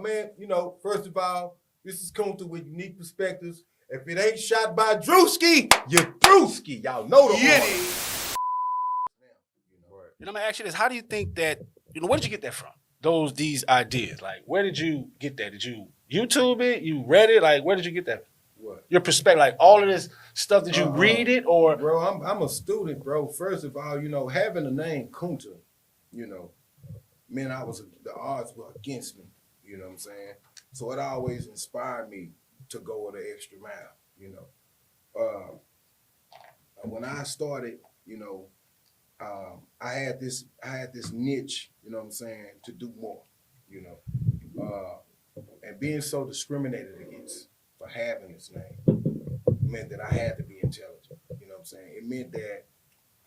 Man, first of all, this is Kunta with unique perspectives. If it ain't shot by Drewski, you're Drewski. Y'all know the Right. I'm gonna ask you this: how do you think that? Where did you get that from? These ideas. Like, where did you get that? Did you YouTube it? You read it? Like, where did you get that? What? Your perspective, like all of this stuff. Did you read it or? Bro, I'm a student, bro. First of all, having the name Kunta, man, the odds were against me. You know what I'm saying? So it always inspired me to go the extra mile. When I started, I had this niche, you know what I'm saying, to do more, and being so discriminated against for having this name meant that I had to be intelligent. You know what I'm saying? It meant that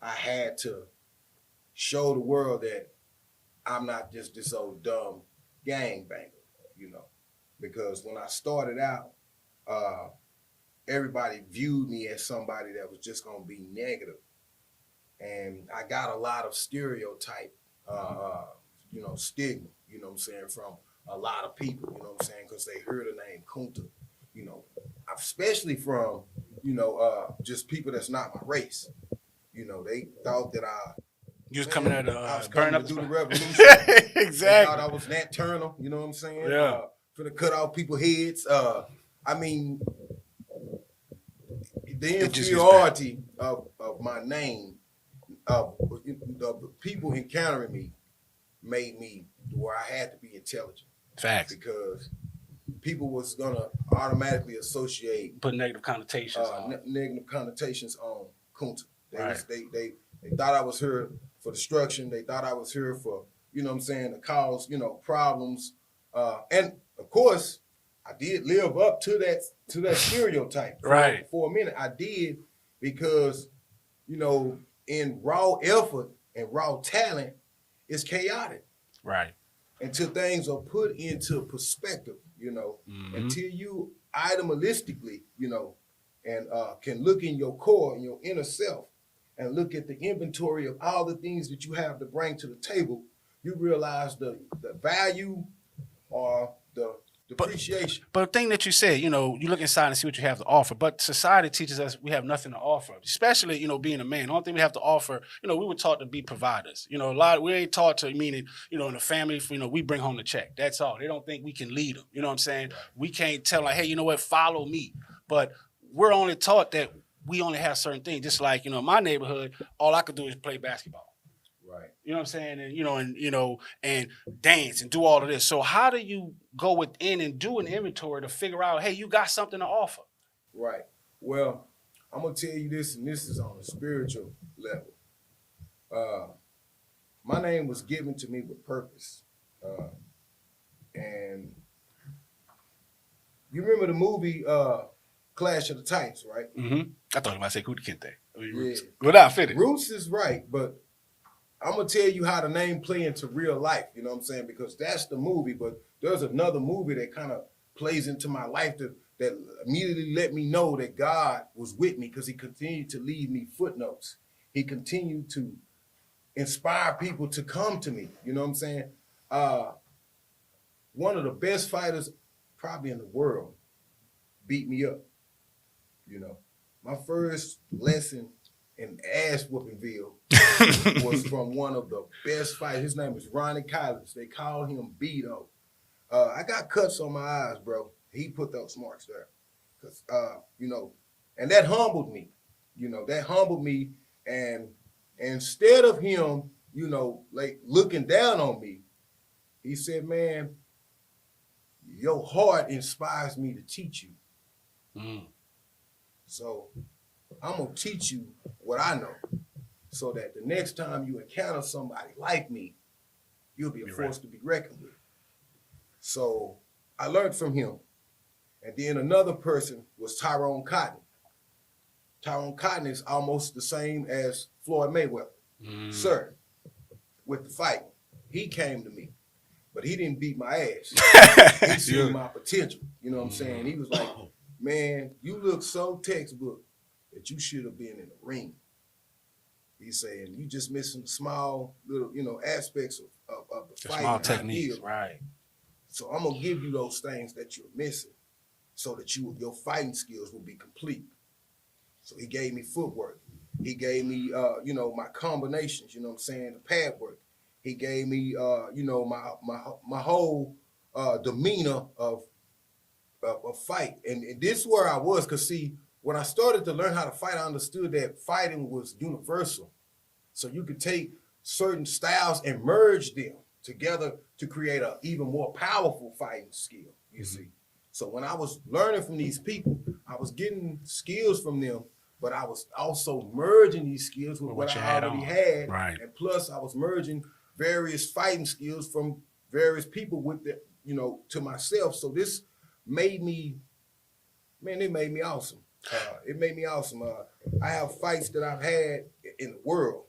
I had to show the world that I'm not just this old dumb gangbanger, because when I started out, everybody viewed me as somebody that was just gonna be negative. And I got a lot of stereotype, stigma, you know what I'm saying, from a lot of people, you know what I'm saying, because they heard the name Kunta, especially from, just people that's not my race. They thought that you was coming at I was burn coming up to do the revolution. Exactly. They thought I was Nat Turner, you know what I'm saying? Yeah. Finna cut off people's heads. I mean, the inferiority of my name, the people encountering me made me where I had to be intelligent. Facts. Because people was gonna automatically associate put negative connotations on Kunta. They Right. thought I was here for destruction. They thought I was here for, you know what I'm saying, to cause, problems. And of course, I did live up to that stereotype. Right. For a minute, I did, because, in raw effort and raw talent, it's chaotic. Right. Until things are put into perspective, until you idealistically, and can look in your core and your inner self and look at the inventory of all the things that you have to bring to the table, you realize the value or the depreciation. But the thing that you said, you look inside and see what you have to offer. But society teaches us we have nothing to offer, especially, being a man. The only thing we have to offer, we were taught to be providers. We ain't taught to, meaning, in the family, we bring home the check. That's all. They don't think we can lead them. You know what I'm saying? Right. We can't tell like, hey, you know what, follow me. But we're only taught that we only have certain things. Just like, in my neighborhood, all I could do is play basketball. Right. You know what I'm saying? And dance and do all of this. So how do you go within and do an inventory to figure out, hey, you got something to offer? Right. Well, I'm going to tell you this, and this is on a spiritual level. My name was given to me with purpose. And you remember the movie Clash of the Titans, right? Mm-hmm. I thought you might say Kunta Kinte. Yeah. Without fitting. Roots is right, but I'm going to tell you how the name play into real life, you know what I'm saying? Because that's the movie, but there's another movie that kind of plays into my life that immediately let me know that God was with me, because he continued to leave me footnotes. He continued to inspire people to come to me, you know what I'm saying? One of the best fighters probably in the world beat me up, My first lesson in ass whoopingville was from one of the best fighters. His name is Ronnie Collins. They call him Beto. I got cuts on my eyes, bro. He put those marks there. Cause and that humbled me. That humbled me. And instead of him, like looking down on me, he said, man, your heart inspires me to teach you. Mm. So I'm going to teach you what I know, so that the next time you encounter somebody like me, you'll be a force to be reckoned with. So I learned from him. And then another person was Tyrone Cotton. Tyrone Cotton is almost the same as Floyd Mayweather. Sir, with the fight, he came to me, but he didn't beat my ass. He seen my potential. You know what I'm saying? He was like, man, you look so textbook that you should have been in the ring. He's saying you just missing the small little, aspects of the fight. Small techniques, right? So I'm gonna give you those things that you're missing, so that your fighting skills will be complete. So he gave me footwork. He gave me, my combinations. You know what I'm saying? The pad work. He gave me, my whole demeanor of fight. And this is where I was, because see, when I started to learn how to fight, I understood that fighting was universal. So you could take certain styles and merge them together to create an even more powerful fighting skill, you see. So when I was learning from these people, I was getting skills from them, but I was also merging these skills with what I already had. Right. And plus I was merging various fighting skills from various people with the, to myself. So this made me, it made me awesome. It made me awesome. I have fights that I've had in the world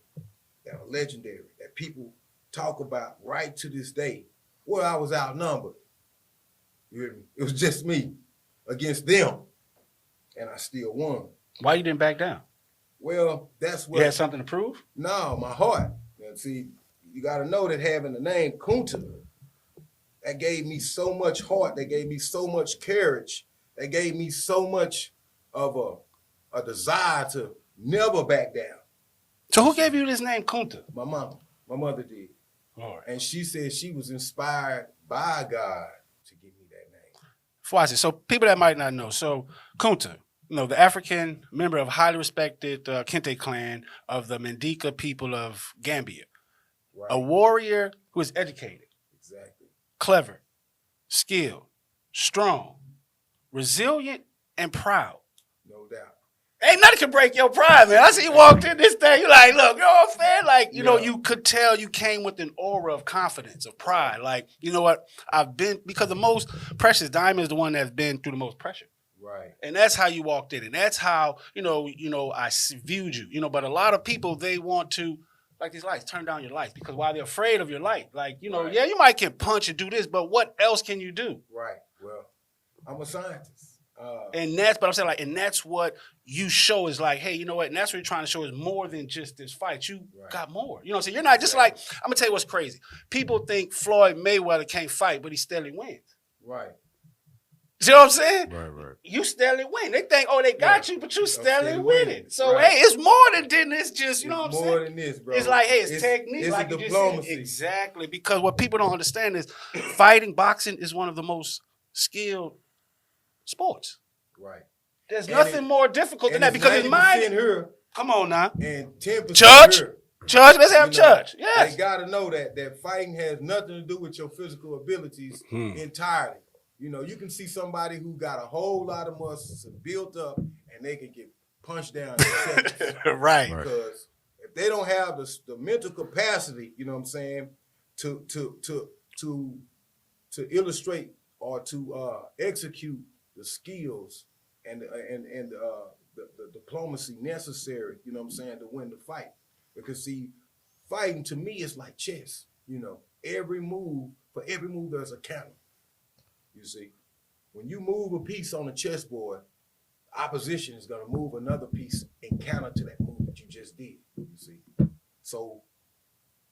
that are legendary, that people talk about right to this day, where I was outnumbered. You hear me? It was just me against them, and I still won. Why you didn't back down? Well, that's what... You had something to prove? No, my heart. And see, you got to know that having the name Kunta, that gave me so much heart, that gave me so much courage, that gave me so much of a desire to never back down. So who gave you this name Kunta? My mama. My mother did. Lord. And she said she was inspired by God to give me that name. Before I say, so people that might not know, so Kunta, the African member of highly respected Kente clan of the Mandinka people of Gambia. Right. A warrior who is educated. Exactly. Clever, skilled, strong, resilient, and proud. No doubt. Ain't nothing can break your pride, man. I see you walked in this thing, you like, look, you know what I'm saying? Like, you could tell you came with an aura of confidence, of pride. Like, you know what? Because the most precious diamond is the one that's been through the most pressure. Right. And that's how you walked in. And that's how, I viewed you. But a lot of people, they want to, like these lights, turn down your lights because while they're afraid of your light, like, right. Yeah, you might get punched and do this, but what else can you do? Right. Well, I'm a scientist. And that's what you show is like, hey, you know what? And that's what you're trying to show is more than just this fight. You got more. You know what I'm saying? You're not just like, I'm going to tell you what's crazy. People think Floyd Mayweather can't fight, but he steadily wins. Right. See what I'm saying? Right. You steadily win. They think, they got you, but you steadily winning. So, hey, it's more than this just, you know what I'm saying? More than this, bro. It's like, hey, it's technique. It's like a diplomacy. Exactly. Because what people don't understand is fighting, boxing is one of the most skilled sports. Right. There's nothing more difficult than that because it's mine. Here, come on now. And 10% Church. here. Church, let's have church. Yes. They got to know that fighting has nothing to do with your physical abilities entirely. You can see somebody who got a whole lot of muscles and built up, and they can get punched down in seconds. Right. Because if they don't have the mental capacity, you know what I'm saying, to illustrate or to execute the skills and the diplomacy necessary, you know what I'm saying, to win the fight. Because see, fighting to me is like chess. For every move there's a counter. You see, when you move a piece on the chessboard, opposition is going to move another piece and counter to that move that you just did. You see, so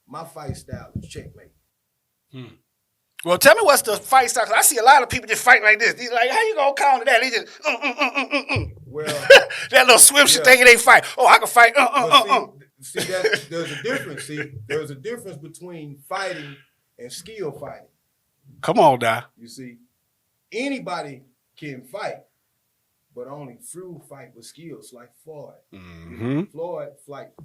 my fight style is checkmate. Well, tell me what's the fight style. 'Cause I see a lot of people just fight like this. They're like, how you gonna counter that? They just Well, that little swift thinking they fight. Oh, I can fight. See, there's a difference. See, there's a difference between fighting and skill fighting. Come on, now. You see, anybody can fight, but only few fight with skills, like Floyd. Floyd,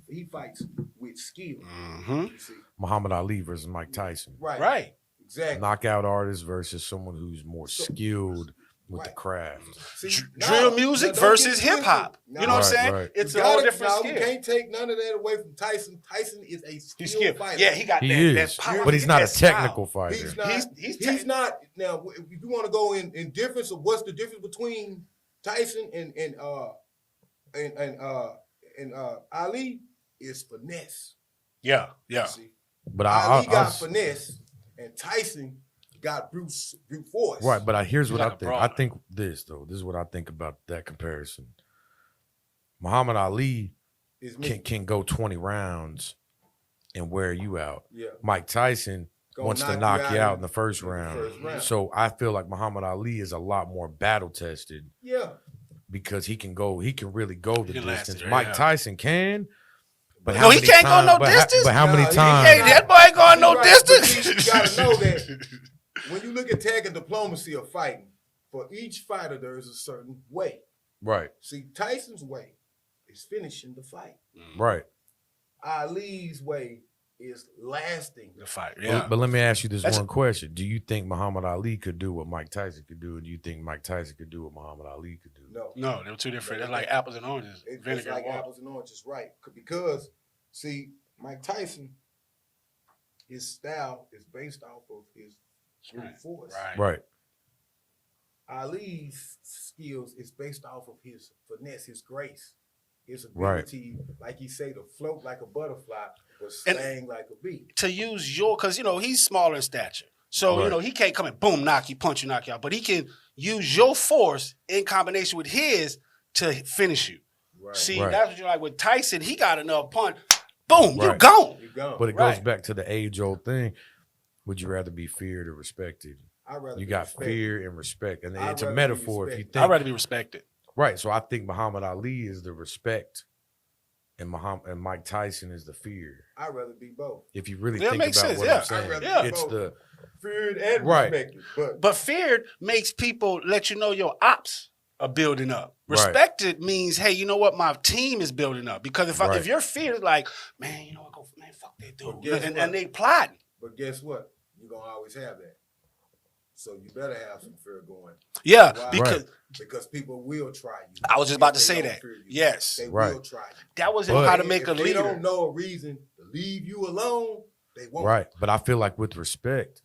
he fights with skill. You see. Muhammad Ali versus Mike Tyson. Right. Exactly. Knockout artist versus someone who's more skilled with the craft. See, drill music versus hip hop. You know what I'm saying? Right. It's a whole different skill. You can't take none of that away from Tyson. Tyson is a skilled fighter. Yeah, he got that power. But he's not a technical fighter. He's not. Now, if you want to go in difference of what's the difference between Tyson and Ali is finesse. Yeah. See? But Ali got finesse, and Tyson got brute force. Right, but here's what I think. Broad. I think this is what I think about that comparison. Muhammad Ali can go 20 rounds and wear you out. Yeah. Mike Tyson wants to knock you out in the first in round. the first round. So I feel like Muhammad Ali is a lot more battle tested. Yeah. Because he can really go the distance. it, Mike yeah. Tyson can. But No, he can't go no distance. But how many he times? Hey, that boy ain't going no Right, distance. but you gotta know that when you look at tag and diplomacy of fighting, for each fighter there is a certain way. Right. See, Tyson's way is finishing the fight. Right. Ali's way is lasting The fight, yeah. But let me ask you this one question. Do you think Muhammad Ali could do what Mike Tyson could do? And do you think Mike Tyson could do what Muhammad Ali could do? No, they were two different. They're like apples and oranges. It's like apples and oranges, right? Because, see, Mike Tyson, his style is based off of his brute force. Right. Ali's skills is based off of his finesse, his grace, his ability, like he say, to float like a butterfly, but slang like a bee. To use because he's smaller in stature, so he can't come and boom, knock you, punch you, knock you out. But he can use your force in combination with his to finish you. Right. See, that's what you're like with Tyson. He got enough punch, boom, you're gone. But it goes back to the age-old thing. Would you rather be feared or respected? You got fear and respect, and it's a metaphor. If you think I'd rather be respected, right? So I think Muhammad Ali is the respect, and Mike Tyson is the fear. I'd rather be both. If you really think about sense, what I'm saying, it's the feared and respected. But feared makes people let you know your ops are building up. Respected means, hey, you know what? My team is building up. Because if you're feared, it's like, man, you know what? Man, fuck that dude, and they plotting. But guess what? You're gonna always have that. So you better have some fear going. Yeah, why? Because people will try you. I was just about to say that. Yes. They will try you. That was how to make a leader. If they don't know a reason to leave you alone, they won't. Right. But I feel like with respect,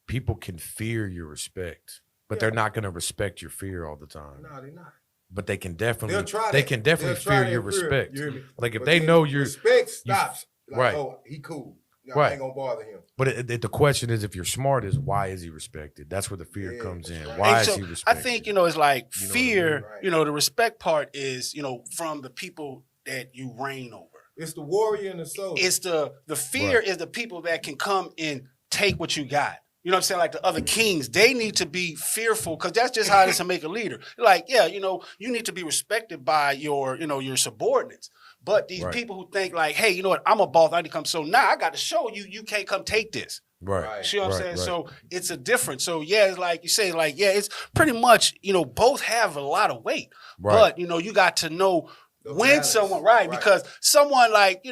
people can fear your respect, but they're not going to respect your fear all the time. No, they're not. But they can definitely They'll fear your respect. You hear me? Like if they know your respect stops. Like, right. Oh, he cool. No, right. I ain't gonna bother him. But the question is, if you're smart, is why is he respected? That's where the fear comes in. Why is he respected? I think it's like fear. What I mean? The respect part is from the people that you reign over. It's the warrior and the soldier. It's the fear is the people that can come and take what you got. You know what I'm saying? Like the other kings, they need to be fearful because that's just how it is to make a leader. Like, you need to be respected by your subordinates. But these people who think like, hey, you know what? I'm a boss. I need to come. So now I got to show you, you can't come take this. Right. See what I'm saying? Right. So it's a difference. So it's like you say, like, it's pretty much, both have a lot of weight. Right. But, you got to know when someone, because someone like, you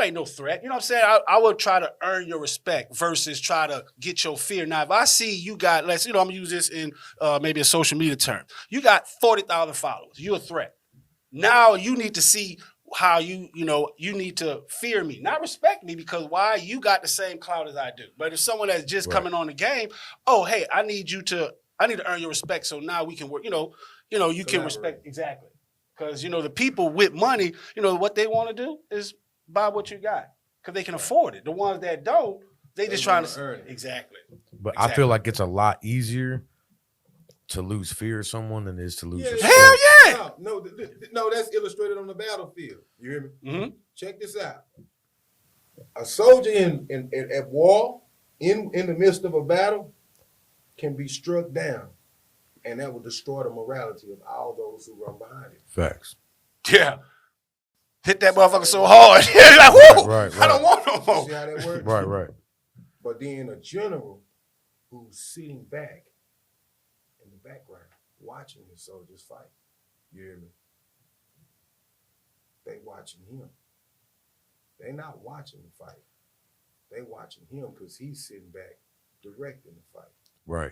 ain't no threat. You know what I'm saying? I would try to earn your respect versus try to get your fear. Now, if I see you got, I'm going to use this in maybe a social media term. You got 40,000 followers. You're a threat. Now you need to see how you need to fear me, not respect me, because why? You got the same clout as I do. But if someone that's just coming on the game, hey, I need to earn your respect. So now we can work, you can respect. Exactly. Because, the people with money, what they want to do is buy what you got because they can afford it. The ones that don't, they just trying to earn it. Exactly. But I feel like it's a lot easier to lose fear of someone than it is to lose respect. Hell yeah! No, that's illustrated on the battlefield. You hear me? Mm-hmm. Check this out. A soldier at war, in the midst of a battle, can be struck down, and that will destroy the morality of all those who run behind it. Facts. Yeah. Hit that motherfucker so hard. Like, whoo! Right. I don't want no more. See how that works? Right. But then a general who's sitting back in the background, watching his soldiers fight. You hear me? They watching him. They not watching the fight. They watching him because he's sitting back directing the fight. Right.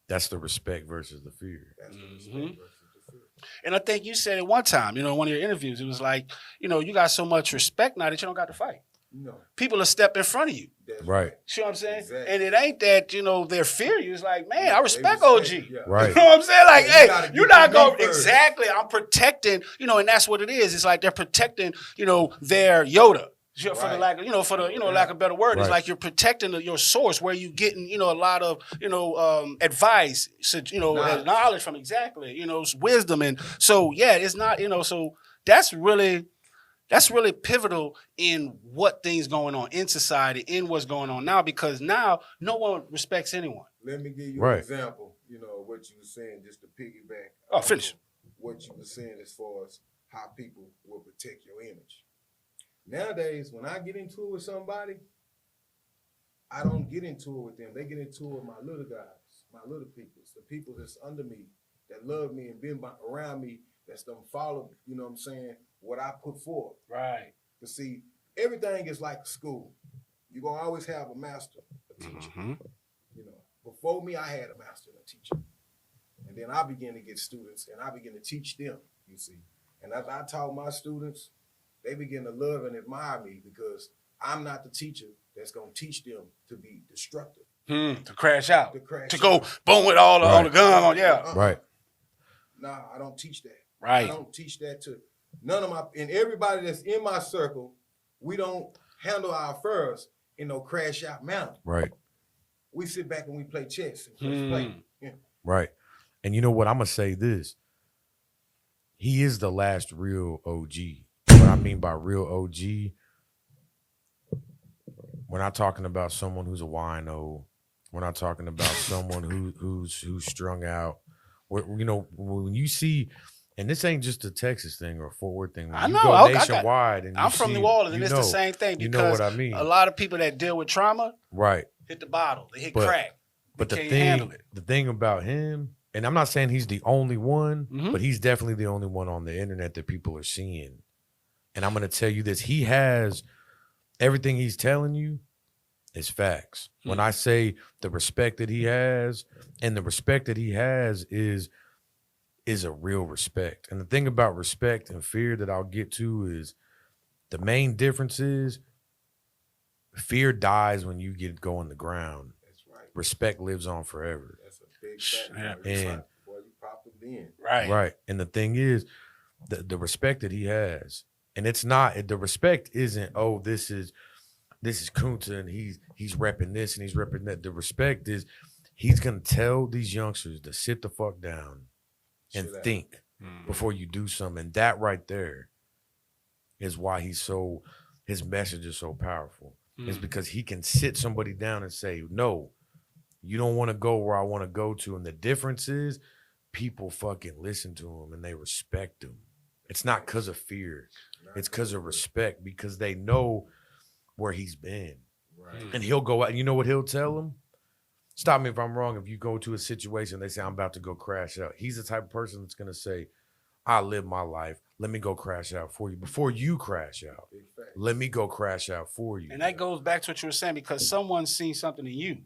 That's the respect versus the fear. That's the respect versus the fear. And I think you said it one time, in one of your interviews. It was like, you got so much respect now that you don't got to fight. No. People will step in front of you. That's right. See what I'm saying? Exactly. And it ain't that, they fear you. It's like, man, I respect OG. Yeah. Right. You know what I'm saying? Like, hey, you're not going to, first. exactly, I'm protecting, and that's what it is. It's like they're protecting, their Yoda. For the lack of, lack of better word, it's like you're protecting your source where you getting, a lot of, advice, knowledge from wisdom. And so, it's not, so that's really, That's really pivotal in what things going on in society, in what's going on now, because now no one respects anyone. Let me give you Right. an example, what you were saying, just to piggyback. Oh, finish. What you were saying as far as how people will protect your image. Nowadays, when I get into it with somebody, I don't get into it with them. They get into it with my little guys, my little peoples, the people that's under me, that love me and been around me, that's done follow, what I put forth. Right. But see, everything is like school. You're going to always have a master, a teacher. Mm-hmm. Before me, I had a master and a teacher. And then I began to get students, and I began to teach them, you see. And as I taught my students, they begin to love and admire me because I'm not the teacher that's going to teach them to be destructive. To crash out. To go boom with all the gun on, yeah. Right. Nah, I don't teach that. Right. I don't teach that to none of and everybody that's in my circle. We don't handle our affairs in no crash out manner. Right. We sit back and we play chess and play. Yeah. Right. And you know what? I'm going to say this. He is the last real OG. What I mean by real OG, we're not talking about someone who's a wino. We're not talking about someone who's strung out. When you see, and this ain't just a Texas thing or a Fort Worth thing. When I you know. go nationwide, and I'm from New Orleans, and it's the same thing. You because know what I mean. A lot of people that deal with trauma, right, hit the bottle, they hit crack. But they can't handle it. The thing about him, and I'm not saying he's the only one, Mm-hmm. but he's definitely the only one on the internet that people are seeing. And I'm going to tell you this: he has everything he's telling you is facts. Mm-hmm. When I say the respect that he has, and the respect that he has is a real respect. And the thing about respect and fear that I'll get to is the main difference is fear dies when you go on the ground. That's right. Respect lives on forever. That's a big fact. Yeah. Boy, you popped them in. Right. Right. And the thing is, the respect that he has, and it's not, the respect isn't, oh, this is Kunta and he's repping this and he's repping that. The respect is he's gonna tell these youngsters to sit the fuck down and think before you do something. And that right there is why his message is so powerful. It's because he can sit somebody down and say, no, you don't want to go where I want to go to. And the difference is people fucking listen to him and they respect him. It's not because of fear. It's because of respect, because they know where he's been. Right. And he'll go out, and you know what he'll tell them? Stop me if I'm wrong. If you go to a situation, they say, I'm about to go crash out. He's the type of person that's going to say, I live my life. Let me go crash out for you. Before you crash out, let me go crash out for you. And that goes back to what you were saying, because someone's seen something in you.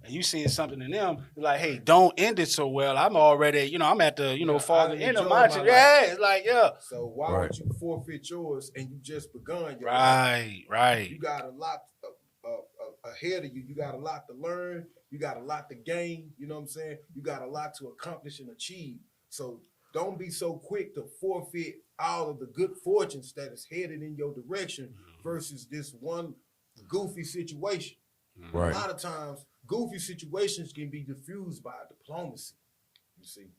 And you seeing something in them, like, hey, don't end it so well. I'm already, I'm at the, farther end of my journey. Yeah, it's like, yeah. So why would you forfeit yours and you just begun your life? Right. You got a lot ahead of you. You got a lot to learn. You got a lot to gain. You know what I'm saying? You got a lot to accomplish and achieve. So don't be so quick to forfeit all of the good fortunes that is headed in your direction versus this one goofy situation. Right. A lot of times, goofy situations can be diffused by diplomacy, you see.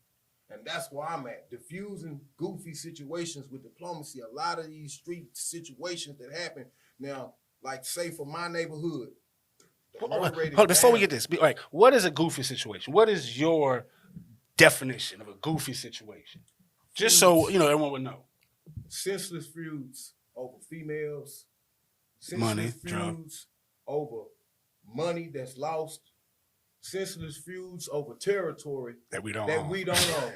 And that's where I'm at, diffusing goofy situations with diplomacy. A lot of these street situations that happen now, like say for my neighborhood. Hold on, before we get this, like, what is a goofy situation? What is your definition of a goofy situation? Just so, everyone would know. Senseless feuds over females. Money, senseless feuds over money that's lost. Senseless feuds over territory that we don't own.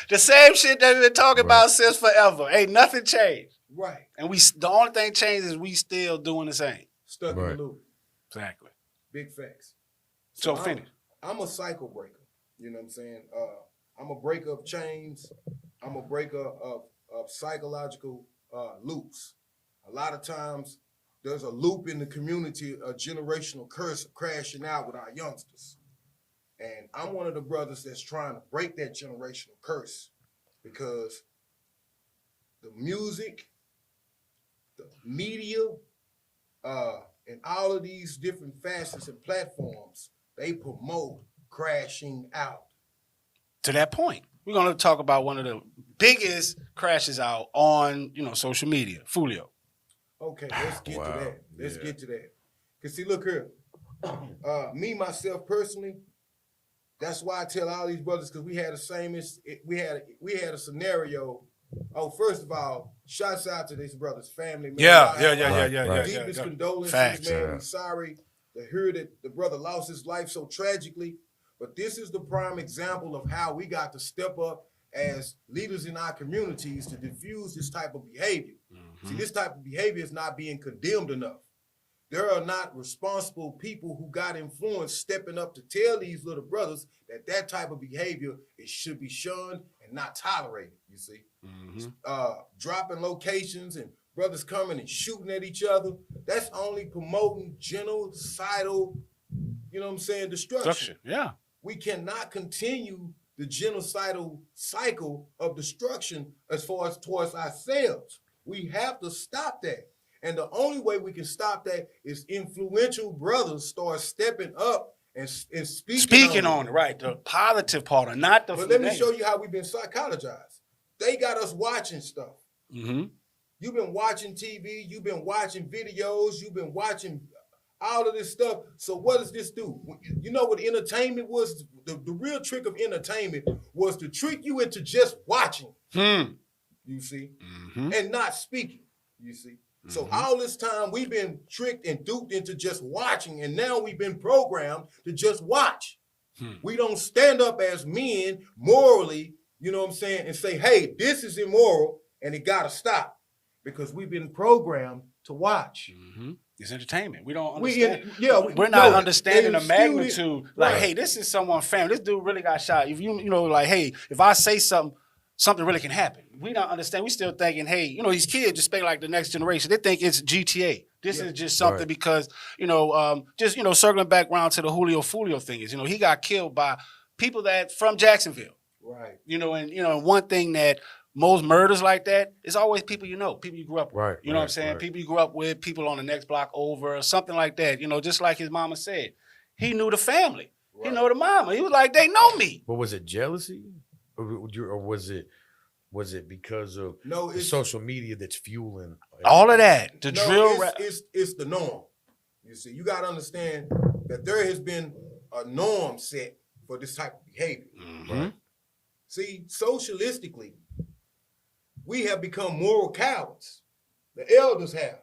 The same shit that we've been talking about since forever. Ain't nothing changed. Right. And the only thing changed is we still doing the same. Stuck in the loop. Exactly. Big facts. So finish. I'm a cycle breaker. You know what I'm saying? I'm a breaker of chains. I'm a breaker of psychological loops. A lot of times there's a loop in the community, a generational curse of crashing out with our youngsters. And I'm one of the brothers that's trying to break that generational curse, because the music, the media, and all of these different facets and platforms, they promote crashing out. To that point. we're gonna talk about one of the biggest crashes out on social media. Foolio. Okay, let's get to that. Let's Yeah. get to that. Cause see, look here. Me myself personally, that's why I tell all these brothers, because we had the same. We had a scenario. Oh, first of all, shouts out to this brother's family. Man. Yeah. Deepest condolences, Facts. man. We're sorry to hear that the brother lost his life so tragically. But this is the prime example of how we got to step up as leaders in our communities to diffuse this type of behavior. See, this type of behavior is not being condemned enough. There are not responsible people who got influence stepping up to tell these little brothers that type of behavior should be shunned and not tolerated, you see. Dropping locations and brothers coming and shooting at each other, that's only promoting genocidal, destruction. Yeah. We cannot continue the genocidal cycle of destruction as far as towards ourselves. We have to stop that. And the only way we can stop that is influential brothers start stepping up and speaking on it. Right, the positive part, not the. But let me show you how we've been psychologized. They got us watching stuff. You've been watching TV. You've been watching videos. You've been watching all of this stuff. So what does this do? You know what entertainment was? The real trick of entertainment was to trick you into just watching. You see, and not speaking. You see. So all this time we've been tricked and duped into just watching, and now we've been programmed to just watch. We don't stand up as men morally, and say, hey, this is immoral and it gotta stop, because we've been programmed to watch. It's entertainment. We don't understand. We're not understanding the magnitude. Hey, this is someone's family. This dude really got shot. If hey, if I say something really can happen. We don't understand. We still thinking, hey, these kids just think like the next generation. They think it's GTA. This is just something because, circling back around to the Julio Foolio thing is, he got killed by people that from Jacksonville. Right. And one thing that most murders like that is always people people you grew up with. Right. You know what I'm saying? Right. People you grew up with, people on the next block over, or something like that. Just like his mama said. He knew the family. Right. He knew the mama. He was like, they know me. But was it jealousy? Or was it because of the social media that's fueling all of that? It's the norm. You see, you got to understand that there has been a norm set for this type of behavior. Right? See, socialistically, we have become moral cowards. The elders have.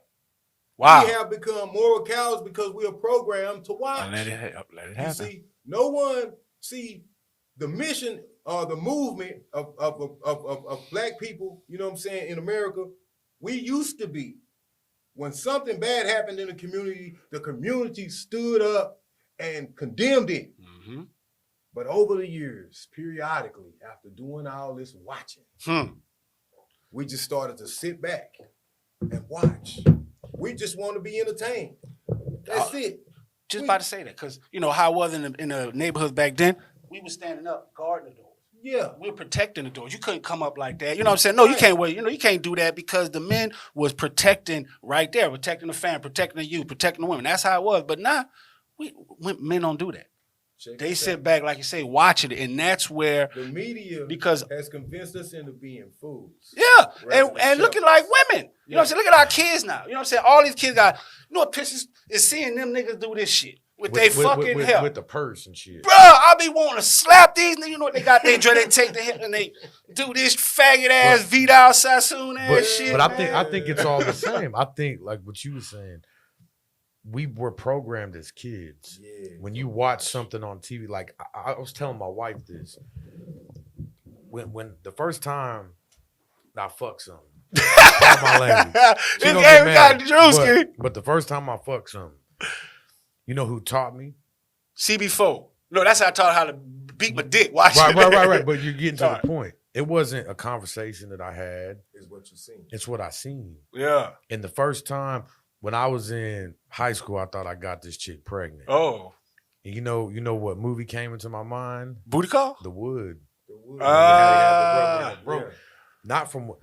Wow. We have become moral cowards because we are programmed to watch. Let it happen. You see, no one the mission or the movement of black people, in America. We used to be, when something bad happened in the community stood up and condemned it. But over the years, periodically, after doing all this watching, we just started to sit back and watch. We just want to be entertained. That's it. Just about to say that, because how it was in the neighborhoods back then. We were standing up, guarding the doors. Yeah. We were protecting the doors. You couldn't come up like that. You know what I'm saying? No, you can't wait. You can't do that, because the men was protecting right there, protecting the family, protecting the youth, protecting the women. That's how it was. But now, men don't do that. They sit back, like you say, watching it, and that's where the media has convinced us into being fools. Yeah, and looking like women. You know what I'm saying? Look at our kids now. You know what I'm saying? All these kids got, what pisses is seeing them niggas do this shit. With their fucking help. With the purse and shit. Bruh, I be wanting to slap these niggas. You know what they got? They take the hip and they do this faggot ass Vidal Sassoon ass shit. But I think it's all the same. I think, like what you were saying, we were programmed as kids. Yeah. When you watch something on TV, like I was telling my wife this. When the first time I fucked something. My language. She don't get mad, Drewski. But the first time I fucked something. You know who taught me? CB4. No, that's how I taught how to beat my dick. Watch it. Right. But you're getting to the point. It wasn't a conversation that I had. It's what you seen. It's what I seen. Yeah. And the first time when I was in high school, I thought I got this chick pregnant. Oh. And you know what movie came into my mind? Booty Call? The Wood. Bro. Not from.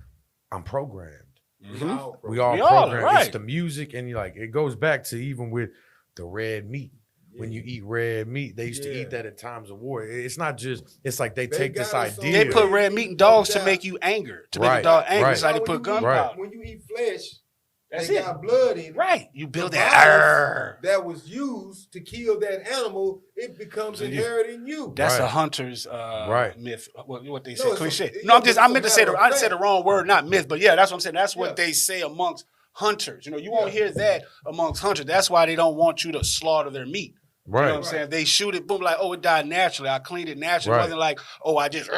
I'm programmed. Mm-hmm. We all programmed. Right. It's the music, and it goes back to even with the red meat. when you eat red meat, they used to eat that at times of war. It's not just, it's like they take this got us idea. They put red meat in dogs to make you angry, to make a dog angry. It's like they put gunpowder. When you eat flesh, That's they it. got blood in it. Right. You build The that. violence that was used to kill that animal, it becomes inherent in you. That's a hunter's myth. What they say, No, cliche. it's I meant to say I said the wrong word, not myth, but yeah, that's what I'm saying. That's what they say amongst hunters. You know, you won't hear that amongst hunters. That's why they don't want you to slaughter their meat. Right. You know what I'm saying? They shoot it, boom, like, oh, it died naturally. I cleaned it naturally. It wasn't like, oh, I just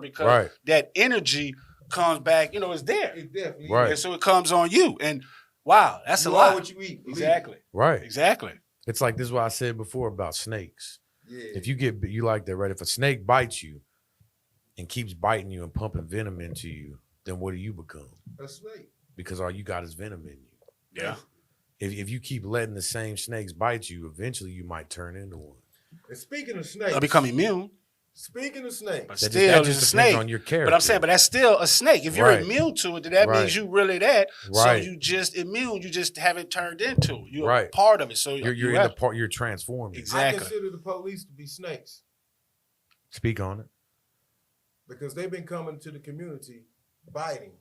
because that energy comes back, you know, it's there. It definitely is. And so it comes on you. And wow, that's a you lot. are what you eat. Exactly. Right. Exactly. It's like this is what I said before about snakes. Yeah. If you like that, right? If a snake bites you and keeps biting you and pumping venom into you, then what do you become? A snake. Because all you got is venom in you. Yeah. If you keep letting the same snakes bite you, eventually you might turn into one. And speaking of snakes, They'll become immune. Speaking of snakes, But That still, just it's a depends snake. on your character. But I'm saying, but that's still a snake. If you're immune to it, then that means you really that. So Right. you just immune. You just haven't turned into it. You're Right. part of it. So you're in the part. You're transforming. Exactly. I consider the police to be snakes Speak on it. because they've been coming to the community, biting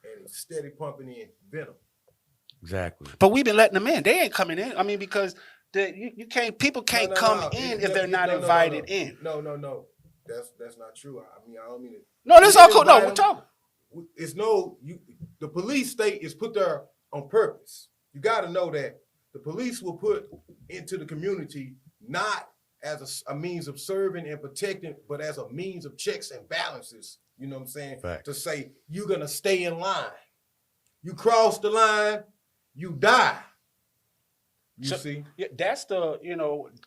and steady pumping in venom. Exactly. But we've been letting them in. They ain't coming in. I mean, because you can't. People can't come in if they're not invited in. No. That's not true. I mean, I don't mean it. No, that's all cool. No, we're talking. It's the police state is put there on purpose. You got to know that the police will put into the community not as a means of serving and protecting, but as a means of checks and balances. You know what I'm saying? Fact. To say you're gonna stay in line. You cross the line, you die. You see? Yeah, that's the,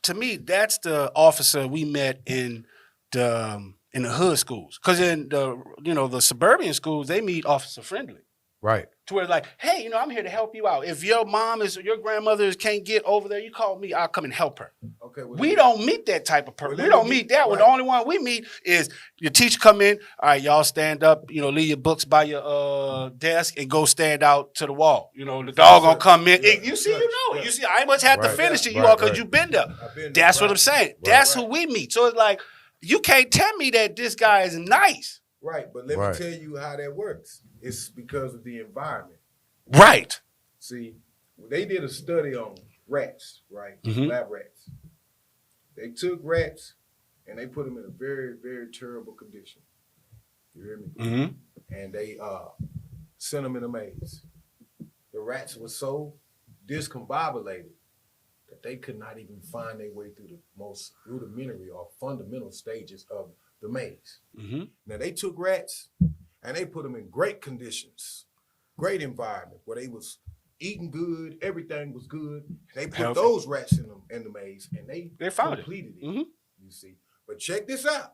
to me, that's the officer we met in the hood schools. Because in the suburban schools, they meet officer friendly. Right. To where like, hey, I'm here to help you out. If your your grandmother can't get over there, you call me, I'll come and help her. Okay. Well, We don't meet that type of person. Well, We don't meet that one. The only one we meet is your teacher come in, all right, y'all stand up, leave your books by your desk and go stand out to the wall. The dog gonna come in. You see, You see, I ain't much have to finish it, you all, because you've been there. That's what I'm saying. That's who we meet. So it's like, you can't tell me that this guy is nice. Right, but let me tell you how that works. It's because of the environment. Right. See, they did a study on rats, right? Mhm. Lab rats. They took rats and they put them in a very, very terrible condition. You hear me? Mm-hmm. And they sent them in a maze. The rats were so discombobulated that they could not even find their way through the most rudimentary or fundamental stages of the maze. Mm-hmm. Now they took rats and they put them in great conditions, great environment where they was eating good, everything was good. They put those rats in the maze and they found completed it. Mm-hmm. You see, but check this out.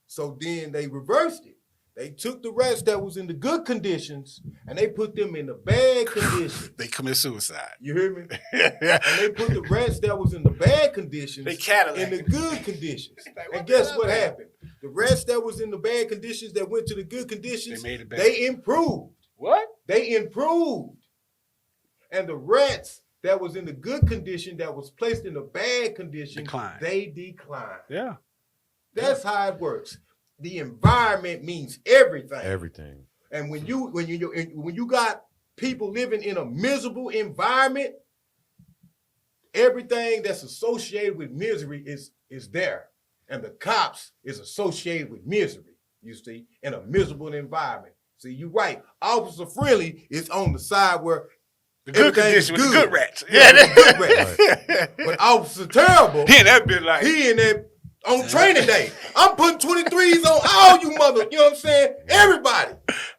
So then they reversed it. They took the rats that was in the good conditions and they put them in the bad conditions. They commit suicide. You hear me? And they put the rats that was in the bad conditions in the good conditions. And guess what happened? The rats that was in the bad conditions that went to the good conditions, they improved. What? They improved. And the rats that was in the good condition that was placed in the bad condition, they declined. Yeah. That's how it works. The environment means everything. Everything. And when you got people living in a miserable environment, everything that's associated with misery is there. And the cops is associated with misery, you see, in a miserable environment. See, you're right. Officer Friendly is on the side where the good condition with the good rats. Yeah, the good rats. But Officer Terrible, he in that bit like on training day. I'm putting 23s on all you mother, you know what I'm saying? Everybody.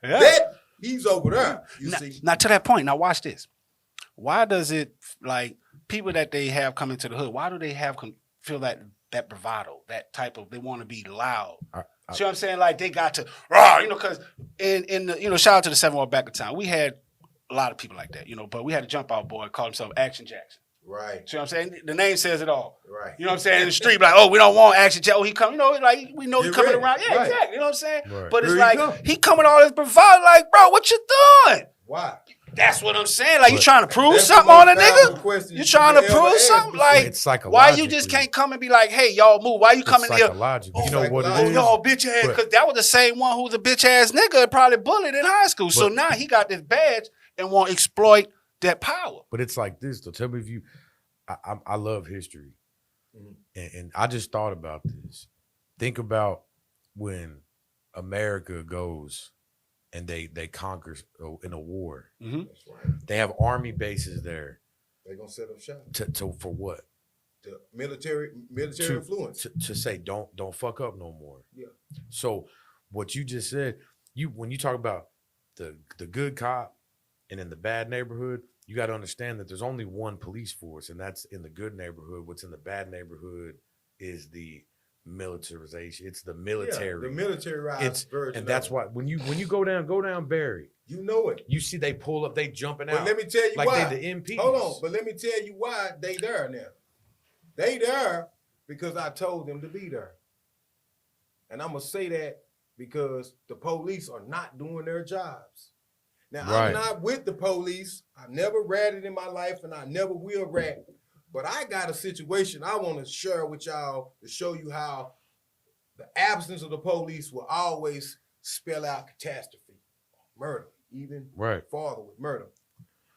Yeah. He's over there, you see. Now to that point, now watch this. Why does it, like, people that they have come into the hood, why do they feel that bravado, that type of, they want to be loud? See what I'm saying? Like, they got to, because in the, shout out to the 7 War back of town, we had a lot of people like that, but we had a jump out boy called himself Action Jackson. Right. See what I'm saying? The name says it all. Right. You know what I'm saying? In the street, like, oh, we don't want Action Jackson. Oh, he come, like, we know he coming ready. around. Yeah, Right. Exactly. You know what I'm saying? Right. But it's Here like, he coming all this bravado, like, bro, what you doing? Why? That's what I'm saying. Like, you But trying to prove That's something the on most a valuable nigga? question You trying to could ever prove ask something? me. Like, It's why you just psychologically. can't come and be like, hey, y'all move? Why you It's coming here? psychological. You Oh, know what it psychological. is? Y'all bitch ass, But- because that was the same one who was a bitch ass nigga probably bullied in high school. So But- now he got this badge and want to exploit that power. But it's like this, though. Tell me if you, I love history. And I just thought about this. Think about when America goes and they conquer in a war. Mm-hmm. That's right. They have army bases there They're gonna set up shop. for what? The military influence. To say don't fuck up no more. Yeah. So what you just said, when you talk about the good cop and in the bad neighborhood, you got to understand that there's only one police force, and that's in the good neighborhood. What's in the bad neighborhood is the militarization. It's the military. Yeah, the militarized version. And that's why when you go down Barry, you know it. you see they pull up, they jumping out. But let me tell you like why. they the MPs. Hold on, but let me tell you why they there now. They there because I told them to be there. And I'm gonna say that because the police are not doing their jobs. Now, Right. I'm not with the police. I never ratted in my life and I never will rat. But I got a situation I want to share with y'all to show you how the absence of the police will always spell out catastrophe, murder, even Right. farther with murder.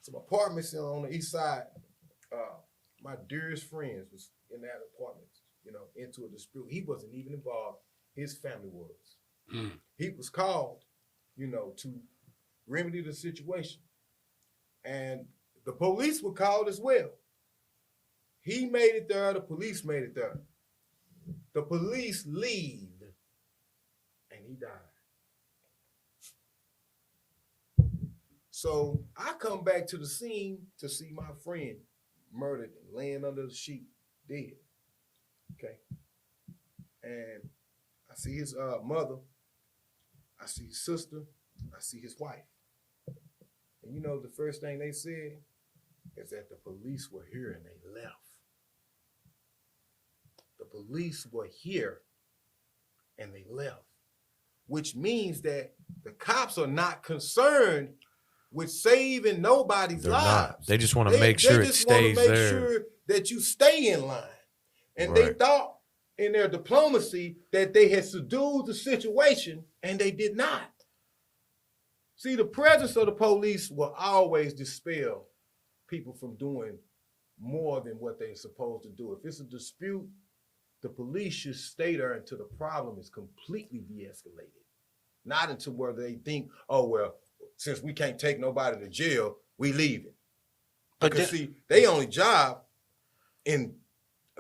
Some apartments on the east side. My dearest friends was in that apartment, into a dispute. He wasn't even involved. His family was. He was called, to remedy the situation. And the police were called as well. He made it there, the police made it there. The police leave, and he died. So I come back to the scene to see my friend murdered and laying under the sheet, dead. Okay. And I see his mother, I see his sister, I see his wife. And the first thing they said is that the police were here and they left. The police were here and they left, which means that the cops are not concerned with saving nobody's They're lives. not. They just want to make sure it stays They just want to make there. sure that you stay in line. And Right. they thought in their diplomacy that they had subdued the situation, and they did not. See, the presence of the police will always dispel people from doing more than what they're supposed to do. If it's a dispute, the police should stay there until the problem is completely de-escalated. Not until where they think, oh, well, since we can't take nobody to jail, we leaving. But Because see, they only job in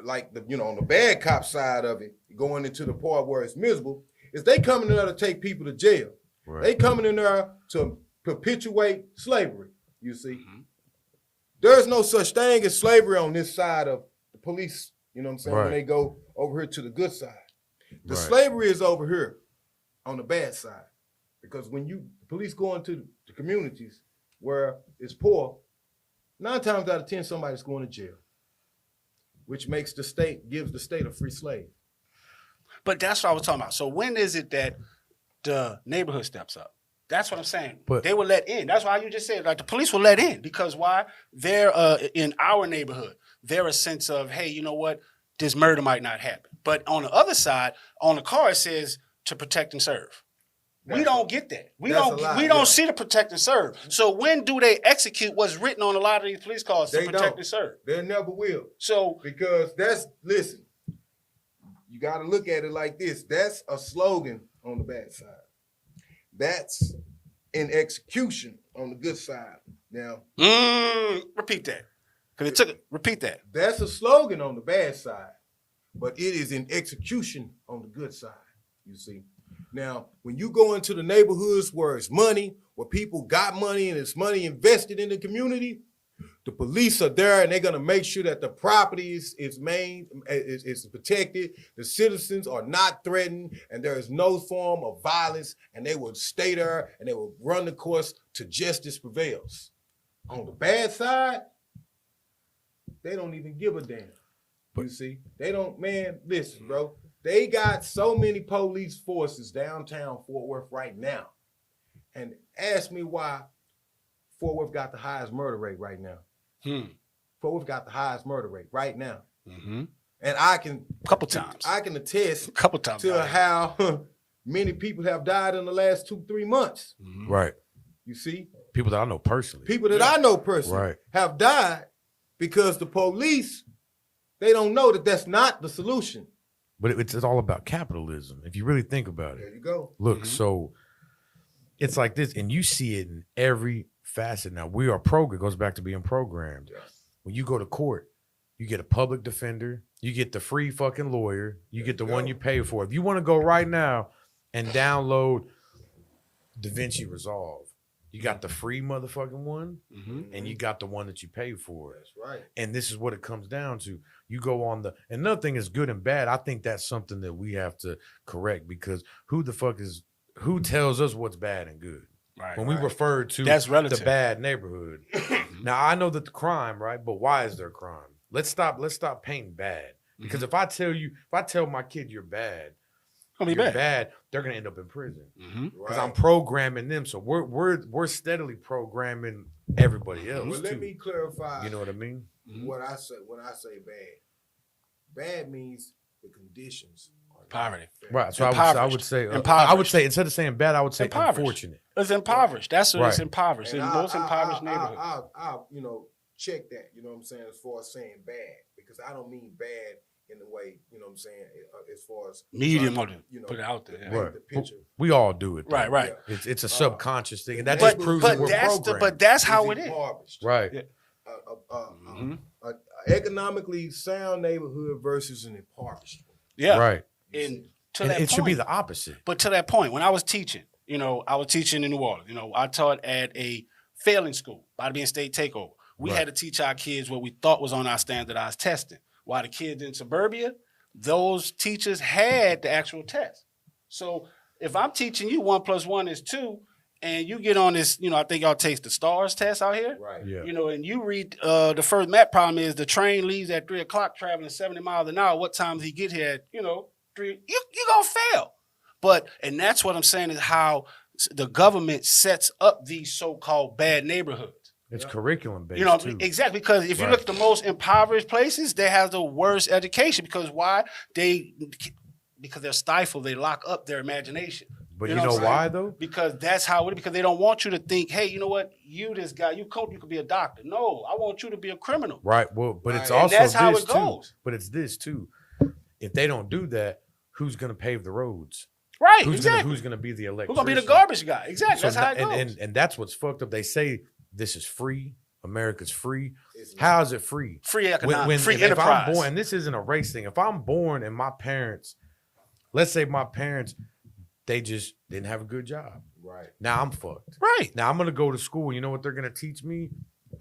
like on the bad cop side of it, going into the part where it's miserable, is they coming in there to take people to jail. Right. They coming in there to perpetuate slavery, you see. There's no such thing as slavery on this side of the police, you know what I'm saying, when Right. they go over here to the good side. The Right. slavery is over here on the bad side. Because when the police go into the communities where it's poor, 9 times out of 10, somebody's going to jail, which gives the state a free slave. But that's what I was talking about. So when is it that the neighborhood steps up? That's what I'm saying. But- they will let in. That's why you just said, like, the police will let in. Because why? They're in our neighborhood. They're a sense of, hey, you know what? This murder might not happen. But on the other side, on the car, it says to protect and serve. We don't get that. We That's don't a lie, we don't yeah. see the protect and serve. So when do they execute what's written on a lot of these police cars to They protect don't. and serve? They never will. So Because listen, you got to look at it like this. That's a slogan on the bad side. That's in execution on the good side. Now, repeat that. Because repeat that. that's a slogan on the bad side, but it is in execution on the good side, you see. Now, when you go into the neighborhoods where it's money, where people got money and it's money invested in the community, the police are there and they're going to make sure that the property is protected, the citizens are not threatened, and there is no form of violence, and they will stay there and they will run the course till justice prevails. On the bad side, they don't even give a damn. You see? They don't, man, listen, bro. They got so many police forces downtown Fort Worth right now. And ask me why Fort Worth got the highest murder rate right now. Fort Worth got the highest murder rate right now. Mm-hmm. And I can Couple times. I can attest Couple times to how many people have died in the last 2-3 months. Mm-hmm. Right. You see? People that I know personally. People that I know personally have died because the police, they don't know that that's not the solution. But it's all about capitalism, if you really think about it. There you go. Look, so it's like this, and you see it in every facet. Now, we are programmed. It goes back to being programmed. Yeah. When you go to court, you get a public defender. You get the free fucking lawyer. You get the one you pay for. If you want to go right now and download DaVinci Resolve, you got the free motherfucking one, and you got the one that you pay for. That's right. And this is what it comes down to. You go on the, and another thing is good and bad. I think that's something that we have to correct, because who tells us what's bad and good? Right. When we refer to that's relative. The bad neighborhood. Now, I know that the crime, right? But why is there crime? Let's stop painting bad. Because if I tell my kid you're bad, you're bad, they're gonna end up in prison. Because I'm programming them. So we're steadily programming everybody else. Well, let me clarify. You know what I mean? What I say when I say bad. Bad means the conditions are poverty. Right. So I would say instead of saying bad, I would say unfortunate. It's impoverished. That's what it's impoverished. It's the most impoverished neighborhood. I'll check that, you know what I'm saying, as far as saying bad, because I don't mean bad in the way, you know what I'm saying, as far as medium, put it out there. Right. The picture. We all do it. Though. Right. Yeah. It's a subconscious thing, and that just proves that we're programmed. But that's how it is. Right. Yeah. Economically sound neighborhood versus an impoverished one. Yeah. Right. And it should be the opposite. But to that point, when I was teaching, I was teaching in New Orleans. I taught at a failing school, Bada Bean State Takeover. We had to teach our kids what we thought was on our standardized testing. While the kids in suburbia, those teachers had the actual test. So if I'm teaching you 1 + 1 is 2, and you get on this, I think y'all take the STARS test out here. Right. Yeah. And you read the first math problem is the train leaves at 3 o'clock traveling 70 miles an hour. What time does he get here at, 3? You're going to fail. And that's what I'm saying is how the government sets up these so-called bad neighborhoods. It's curriculum based too. Exactly, because if you look at the most impoverished places, they have the worst education. Because why? Because they're stifled. They lock up their imagination. But you know why though? Because that's how it is. Because they don't want you to think, hey, you know what? You this guy, you could be a doctor. No, I want you to be a criminal. Right. Well, but it's and also that's how this it goes. too. But it's this too. If they don't do that, who's going to pave the roads? Right. Who's exactly. Who's going to be the electrician? Who's going to be the garbage guy? Exactly. So that's how it goes. And that's what's fucked up. They say this is free. America's free. How is it free? Free economics, free enterprise. If I'm born, and this isn't a race thing. If I'm born and my parents, let's say my parents, they just didn't have a good job. Right. Now I'm fucked. Right. Now I'm going to go to school. You know what they're going to teach me?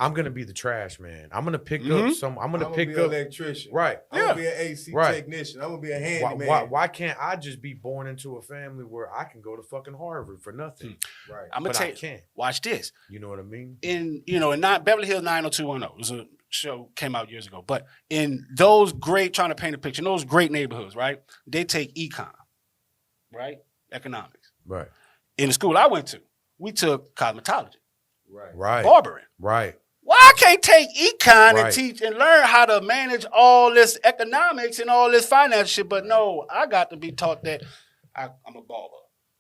I'm going to be the trash man. I'm going to pick up some. I'm going to pick be an up. electrician. Right. I'm going to be an AC technician. I'm going to be a handyman. Why can't I just be born into a family where I can go to fucking Harvard for nothing? Right. I'm going to tell you. I can't. Watch this. You know what I mean? In Beverly Hills 90210, it was a show came out years ago. But in those trying to paint a picture, in those great neighborhoods, right? They take econ, right? Economics. Right. In the school I went to, we took cosmetology. Right. Barbering. Right. Why I can't take econ and teach and learn how to manage all this economics and all this finance shit? But no, I got to be taught that I'm a barber.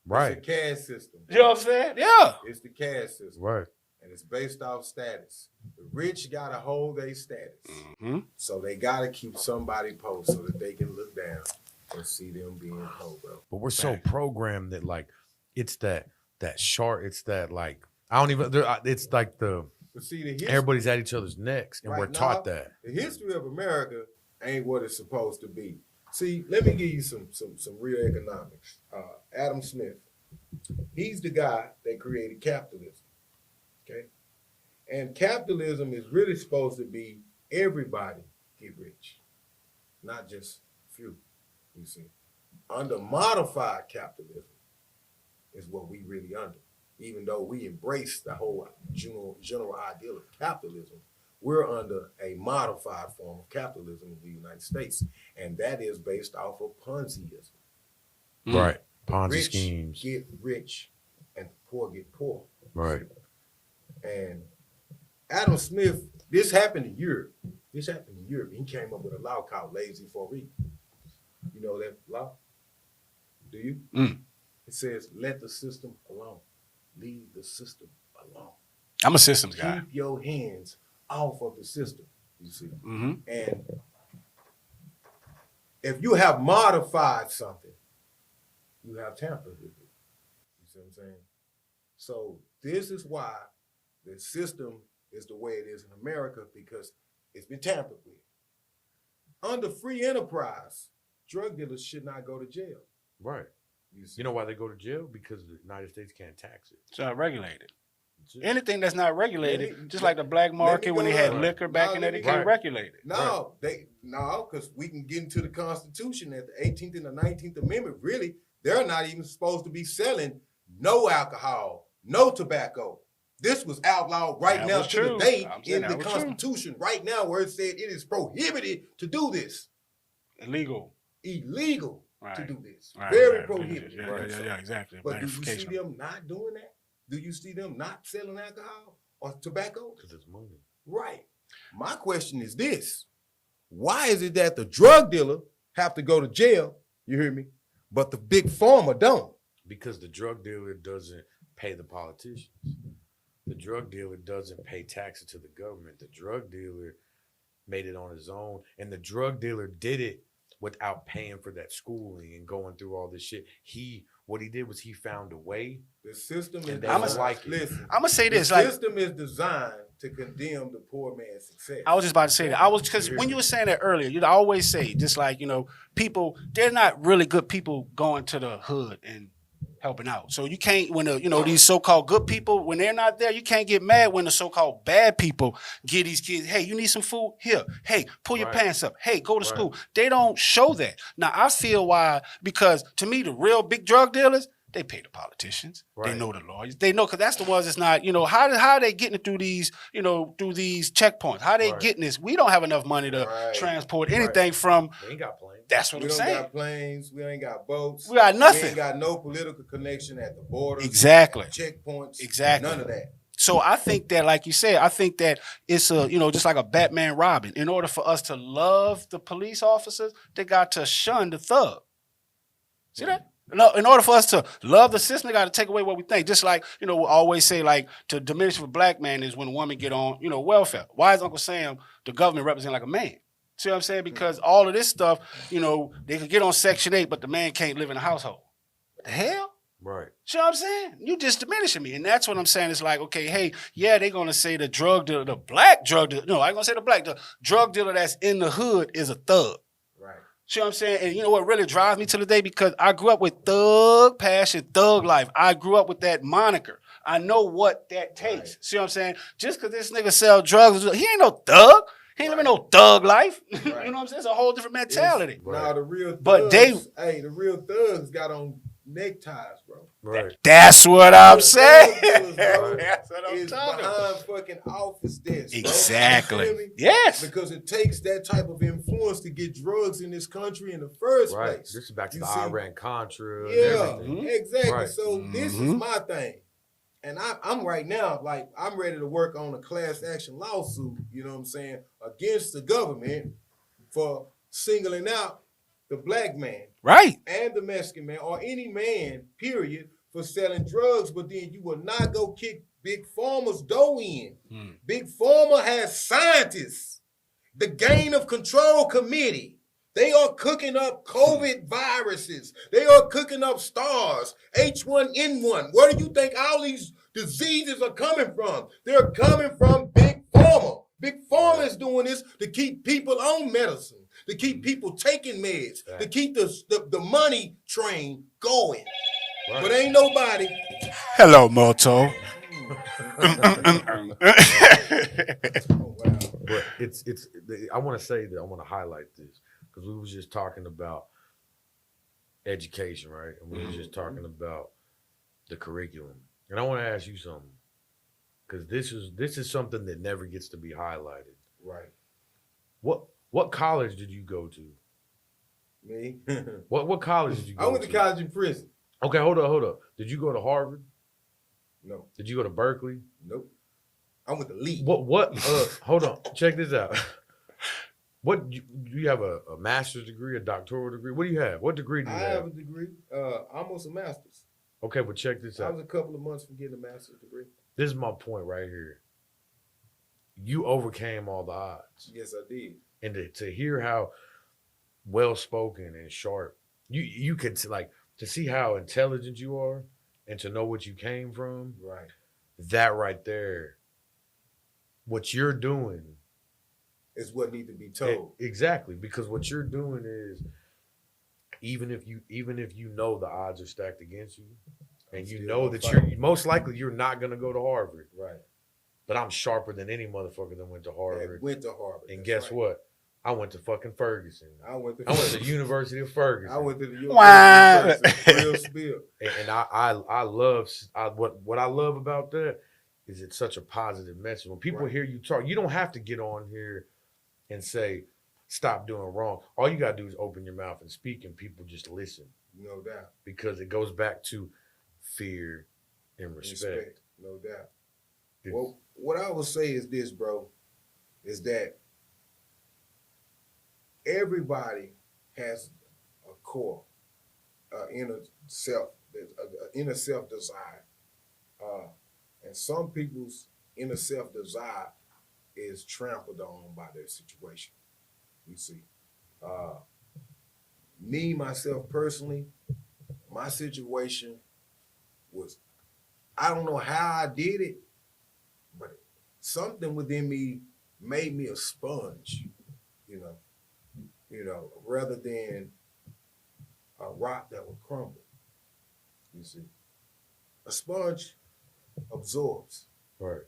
Right. It's the caste system. You know what I'm saying? Yeah. It's the caste system. Right. And it's based off status. The rich got to hold their status. Mm-hmm. So they got to keep somebody poor so that they can look down and see them being poor, bro. But we're so programmed that it's that sharp, it's that I don't even, it's like but see, everybody's at each other's necks and we're taught that. The history of America ain't what it's supposed to be. See, let me give you some real economics. Adam Smith, he's the guy that created capitalism. Okay? And capitalism is really supposed to be everybody get rich, not just few, you see. Under modified capitalism is what we really under. Even though we embrace the whole general ideal of capitalism, we're under a modified form of capitalism in the United States. And that is based off of Ponziism. Right. Ponzi Rich schemes. get rich and the poor get poor. Right. And Adam Smith, this happened in Europe. He came up with a law called lazy for a reason. You know that law? Do you? It says, let the system alone. Leave the system alone. I'm a systems guy. Keep your hands off of the system, you see. And if you have modified something, you have tampered with it. You see what I'm saying? So this is why the system is the way it is in America, because it's been tampered with. Under free enterprise, drug dealers should not go to jail. Right. You know why they go to jail? Because the United States can't tax it. It's not regulated. Anything that's not regulated, just like the black market when they had liquor back in there, they can't regulate it. No, because we can get into the Constitution at the 18th and the 19th Amendment. Really, they're not even supposed to be selling no alcohol, no tobacco. This was outlawed right now to the day in the Constitution, right now, where it said it is prohibited to do this. Illegal to do this. Very prohibited. Yeah, exactly. But do you see them not doing that? Do you see them not selling alcohol or tobacco? Because it's money. Right. My question is this. Why is it that the drug dealer have to go to jail, you hear me, but the big pharma don't? Because the drug dealer doesn't pay the politicians. The drug dealer doesn't pay taxes to the government. The drug dealer made it on his own. And the drug dealer did it without paying for that schooling and going through all this shit. What he did was he found a way. The system is listen, I'm gonna say this. The system is designed to condemn the poor man's success. I was just about to say that. Because when you were saying that earlier, I always say, just like, people, they're not really good people going to the hood and helping out. So you can't, when these so-called good people, when they're not there, you can't get mad when the so-called bad people get these kids, hey, you need some food? Here. Hey, pull your pants up. Hey, go to school. They don't show that. Now, I feel why, because to me, the real big drug dealers, they pay the politicians. Right. They know the lawyers. They know, because that's the ones that's not, how are they getting it through these, through these checkpoints? How are they getting this? We don't have enough money to transport anything from. They ain't got planes. That's what I'm saying. We don't got planes. We ain't got boats. We got nothing. We ain't got no political connection at the border. Exactly. Checkpoints. Exactly. None of that. So I think that, like you said, I think that it's just like a Batman Robin. In order for us to love the police officers, they got to shun the thug. See that? No, in order for us to love the system, they got to take away what we think. Just like, we always say, like, to diminish a black man is when a woman get on, welfare. Why is Uncle Sam the government represent like a man? See what I'm saying? Because all of this stuff, they could get on Section 8, but the man can't live in a household. What the hell? Right. See what I'm saying? You just diminishing me. And that's what I'm saying. It's like, okay, hey, yeah, they're going to say the drug dealer, the black drug dealer. No, I ain't going to say the black. The drug dealer that's in the hood is a thug. Right. See what I'm saying? And you know what really drives me to the day? Because I grew up with thug passion, thug life. I grew up with that moniker. I know what that takes. Right. See what I'm saying? Just because this nigga sell drugs, he ain't no thug. He ain't living no thug life. Right. You know what I'm saying? It's a whole different mentality. Nah, the real thugs, the real thugs got on neckties, bro. Right. That's what I'm saying. That's what I'm talking about. Behind fucking office desks. Exactly. Yes. Because it takes that type of influence to get drugs in this country in the first place. This is back to the Iran-Contra. Yeah, exactly. Right. So this is my thing. And I'm right now, like, I'm ready to work on a class action lawsuit, you know what I'm saying, against the government for singling out the black man. Right. And the Mexican man, or any man, period, for selling drugs, but then you will not go kick Big Pharma's dough in. Big Pharma has scientists. The Gain of Control Committee. They are cooking up COVID viruses. They are cooking up SARS, H1N1. Where do you think all these diseases are coming from? They're coming from Big Pharma. Big Pharma is doing this to keep people on medicine, to keep people taking meds, to keep the money train going. Right. But ain't nobody. Hello, Moto. Oh, wow. But I want to say that I want to highlight this. Because we was just talking about education, right? And we were just talking about the curriculum. And I want to ask you something. Because this is something that never gets to be highlighted. Right. What college did you go to? Me? What college did you go to? I went to college in prison. Okay, hold up. Did you go to Harvard? No. Did you go to Berkeley? Nope. I went to Lee. What? Hold on. Check this out. What do you have a master's degree, a doctoral degree? What do you have? What degree do you I have? have a degree, almost a master's. Okay, but check this I out. was a couple of months from getting a master's degree. This is my point right here. You overcame all the odds. Yes, I did. And to hear how well spoken and sharp, you could like to see how intelligent you are and to know what you came from. Right. That right there, what you're doing is what needs to be told. Exactly, because what you're doing is even if you know the odds are stacked against you, and you know that you're most likely you're not gonna go to Harvard. Right. But I'm sharper than any motherfucker that went to Harvard. And guess what? I went to fucking Ferguson. I went to the University of Ferguson. I went to the University of Ferguson. Real spill. And I love what I love about that is it's such a positive message. When people hear you talk, you don't have to get on here and say, stop doing wrong. All you gotta do is open your mouth and speak, and people just listen. No doubt. Because it goes back to fear and respect. No doubt. Well, what I would say is this, bro, is that everybody has a core, inner self desire. And some people's inner self desire is trampled on by their situation. You see. Me, myself personally, my situation was, I don't know how I did it, but something within me made me a sponge, you know, rather than a rock that would crumble. You see, a sponge absorbs. Right.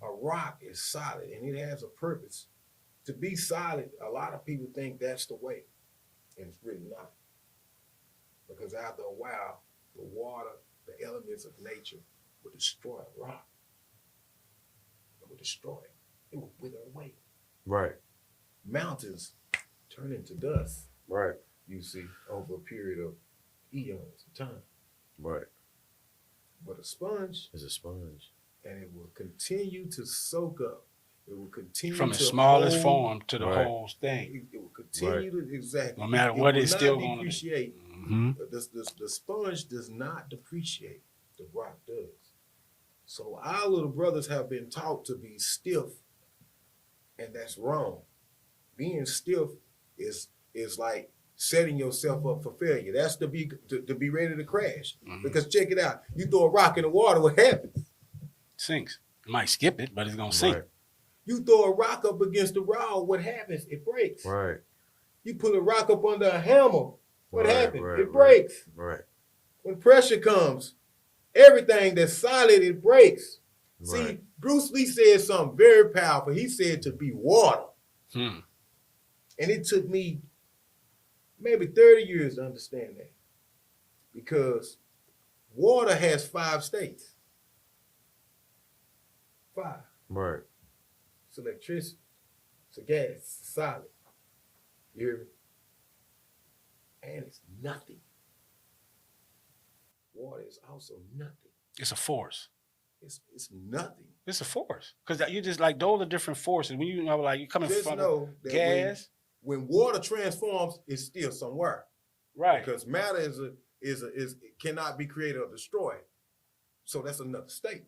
A rock is solid and it has a purpose. To be solid, a lot of people think that's the way, and it's really not. Because after a while, the water, the elements of nature will destroy a rock. It will destroy it. It will wither away. Right. Mountains turn into dust. Right. You see, over a period of eons of time. Right. But a sponge is a sponge. And it will continue to soak up. It will continue from the to smallest form to the whole thing. It will continue to exactly. No matter what, it's still going to depreciate. Mm-hmm. The sponge does not depreciate. The rock does. So our little brothers have been taught to be stiff, and that's wrong. Being stiff is like setting yourself up for failure. That's to be ready to crash. Mm-hmm. Because check it out. You throw a rock in the water, what happens? Sinks. It might skip it, but it's gonna sink. Right. You throw a rock up against the wall, what happens? It breaks. Right. You put a rock up under a hammer, what happens? Right, it breaks. Right. When pressure comes, everything that's solid, it breaks. Right. See, Bruce Lee said something very powerful. He said to be water. And it took me maybe 30 years to understand that. Because water has 5 states. 5. Right. It's electricity. It's a gas. It's solid. You hear me? And it's nothing. Water is also nothing. It's a force. It's nothing. It's a force. Because you just like those are different forces. When you know, like you come in front of gas. When water transforms, it's still somewhere. Right. Because matter is cannot be created or destroyed. So that's another state.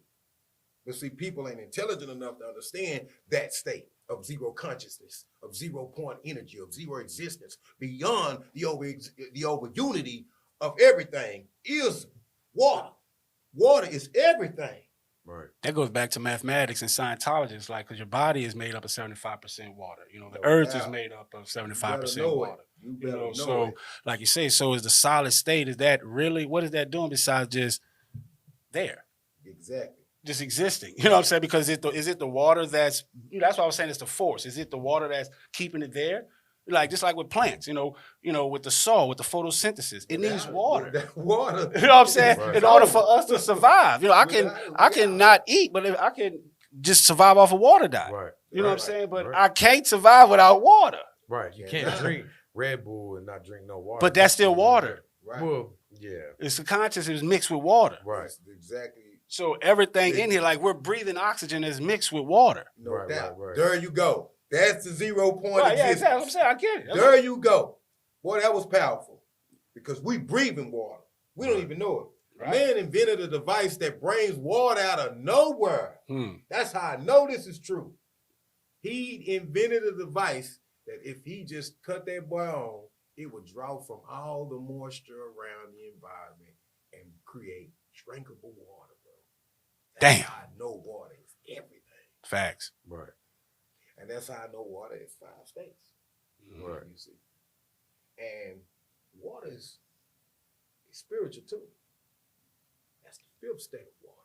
But see, people ain't intelligent enough to understand that state of zero consciousness, of 0 point energy, of zero existence, beyond the over unity of everything is water. Water is everything. Right. That goes back to mathematics and Scientology. It's like, because your body is made up of 75% water. You know, the earth is made up of 75% water. You know, so like you say, so is the solid state, is that really, what is that doing besides just there? Exactly. Just existing. You know what I'm saying? Because is it the water that's why I was saying it's the force. Is it the water that's keeping it there? Like just like with plants, you know, with the soil, with the photosynthesis, it needs water. That water. You know what I'm saying? Right. In order for us to survive, you know, I can not eat, but I can just survive off a water diet. Right. You know what I'm saying? But I can't survive without water. Right. You can't drink Red Bull and not drink no water. But that's still water. Right. Well, yeah. It's the consciousness is mixed with water. Right. That's exactly. So everything in here, like we're breathing oxygen, is mixed with water. No doubt. There you go. That's the 0 point Right, yeah, existence. exactly. I'm saying, I get it. There you go. Boy, that was powerful because we breathing water. We don't even know it. Right. Man invented a device that brings water out of nowhere. That's how I know this is true. He invented a device that if he just cut that boy on, it would draw from all the moisture around the environment and create drinkable water, bro. That's how I know water is everything. Facts. Right. And that's how I know water is 5 states. Right. You see. And water is spiritual too. That's the 5th state of water.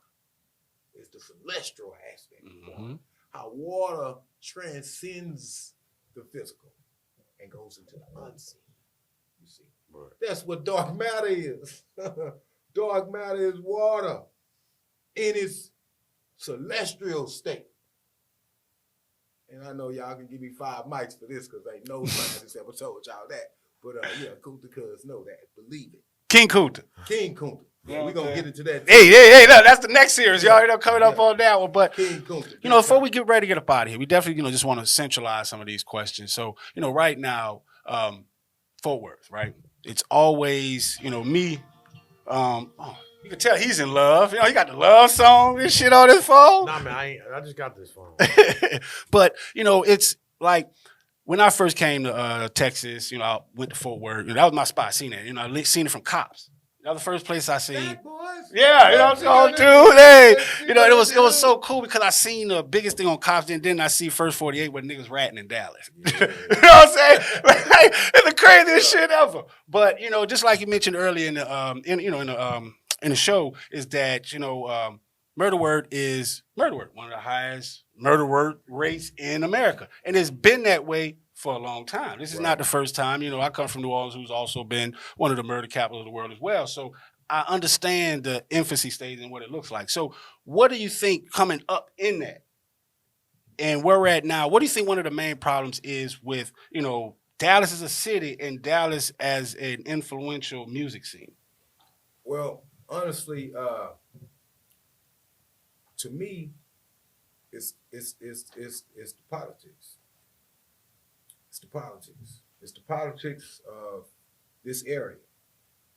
It's the celestial aspect of water. How water transcends the physical and goes into the unseen. You see. Right. That's what dark matter is. Dark matter is water in its celestial state. And I know y'all can give me 5 mics for this because ain't no scientist ever told y'all that. But yeah, Kunta cuz know that. Believe it. King Kunta. King Kunta. Yeah, we're going to get into that. Hey, look, that's the next series. Y'all know coming up on that one. But, King Kunta. You know, before we get ready to get up out of here, we definitely, just want to centralize some of these questions. So, right now, Fort Worth, right? It's always, me. You can tell he's in love. He got the love song and shit on his phone. Nah, man, I just got this phone. But, it's like when I first came to Texas, I went to Fort Worth. That was my spot. Seen it. I seen it from Cops. That was the first place I seen. Yeah, what I'm saying, dude. Hey, it was so cool because I seen the biggest thing on Cops. Then I see First 48 where niggas ratting in Dallas. You know what I'm saying? Like, it's the craziest shit ever. But just like you mentioned earlier in the show, is that Murda Worth is Murda Worth, one of the highest murder word rates in America, and it's been that way for a long time. This is not the first time. I come from New Orleans, who's also been one of the murder capitals of the world as well. So I understand the infancy stage and what it looks like. So what do you think coming up in that and where we're at now? What do you think one of the main problems is with, Dallas as a city and Dallas as an influential music scene? Well, honestly, to me, it's the politics. It's the politics. It's the politics of this area.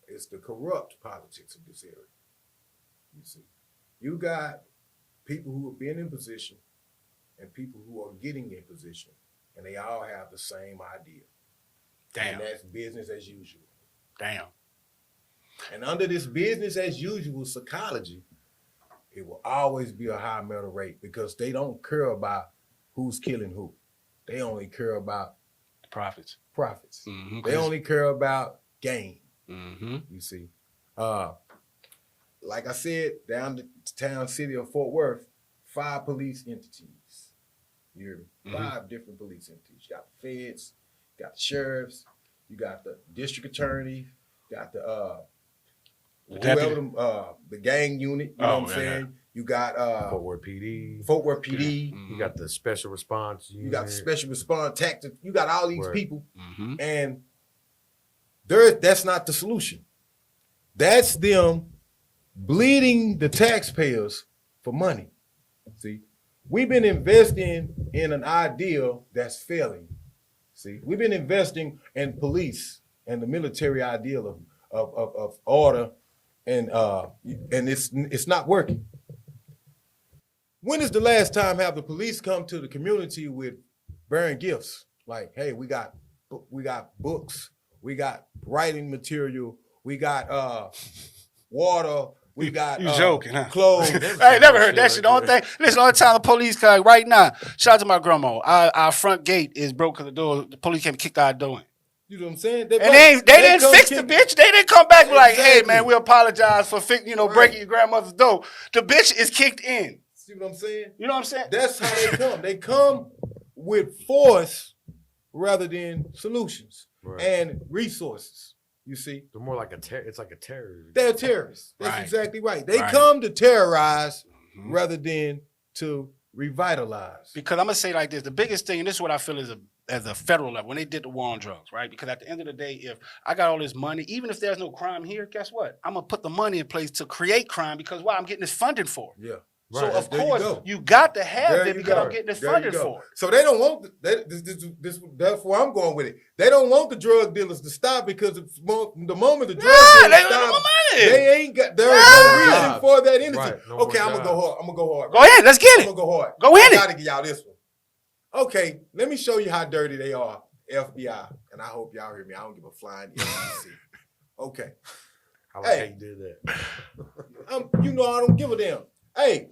It's the corrupt politics of this area. You see, you got people who have been in position and people who are getting in position, and they all have the same idea. Damn. And that's business as usual. Damn. And under this business as usual psychology, it will always be a high murder rate because they don't care about who's killing who. They only care about profits. Mm-hmm. They only care about gain. Mm-hmm. You see, like I said, down the town city of Fort Worth, 5 police entities. You hear me? 5 different police entities. You got the feds, you got the sheriffs, you got the district attorney, you got the the gang unit. You know what I'm saying? Yeah. You got Fort Worth PD. Fort Worth PD. Yeah. You got the special response unit. You got the special response tactics. You got all these people, and that's not the solution. That's them bleeding the taxpayers for money. See, we've been investing in an ideal that's failing. See, we've been investing in police and the military ideal of order, and it's not working. When is the last time have the police come to the community with bearing gifts? Like, hey, we got books, we got writing material, we got water, we got you joking, huh? Clothes. I ain't never heard that shit. The only time the police come right now. Shout out to my grandma. Our front gate is broke because the police came and kicked our door in. You know what I'm saying? They didn't fix the bitch. They didn't come back like, hey man, we apologize for breaking your grandmother's door. The bitch is kicked in. See what I'm saying? You know what I'm saying? That's how they come. They come with force rather than solutions and resources. You see? They're more like it's like a terrorist. They're terrorists. That's exactly right. They come to terrorize rather than to revitalize. Because I'm gonna say like this: the biggest thing, and this is what I feel is as a federal level when they did the war on drugs, right? Because at the end of the day, if I got all this money, even if there's no crime here, guess what? I'm gonna put the money in place to create crime because why? I'm getting this funding for it. Yeah. So Right. of There you course go. you got to have There it you because go. I'm getting this There you funding go. for it. So they don't want that's where I'm going with it. They don't want the drug dealers to stop because the moment the drug Yeah, dealers they want stop, more money. they ain't got there is no reason Jobs. for that industry. Right, no Okay, more I'm gonna go jobs. hard. I'm gonna go hard. Go ahead, let's get I'm it. gonna go hard. Go in I it. gotta get y'all this one. Okay, let me show you how dirty they are, FBI. And I hope y'all hear me. I don't give a flying FCC. Okay. I like how Hey. you did that. You know I don't give a damn. Hey,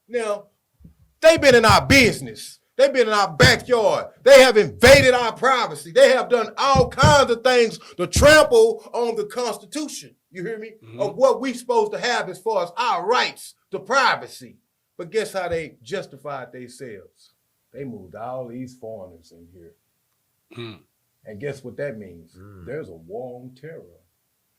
now, they been in our business. They've been in our backyard. They have invaded our privacy. They have done all kinds of things to trample on the Constitution. You hear me? Mhm. Of what we supposed to have as far as our rights to privacy. But guess how they justified themselves? They moved all these foreigners in here. Mm. And guess what that means? Mm. There's a war on terror.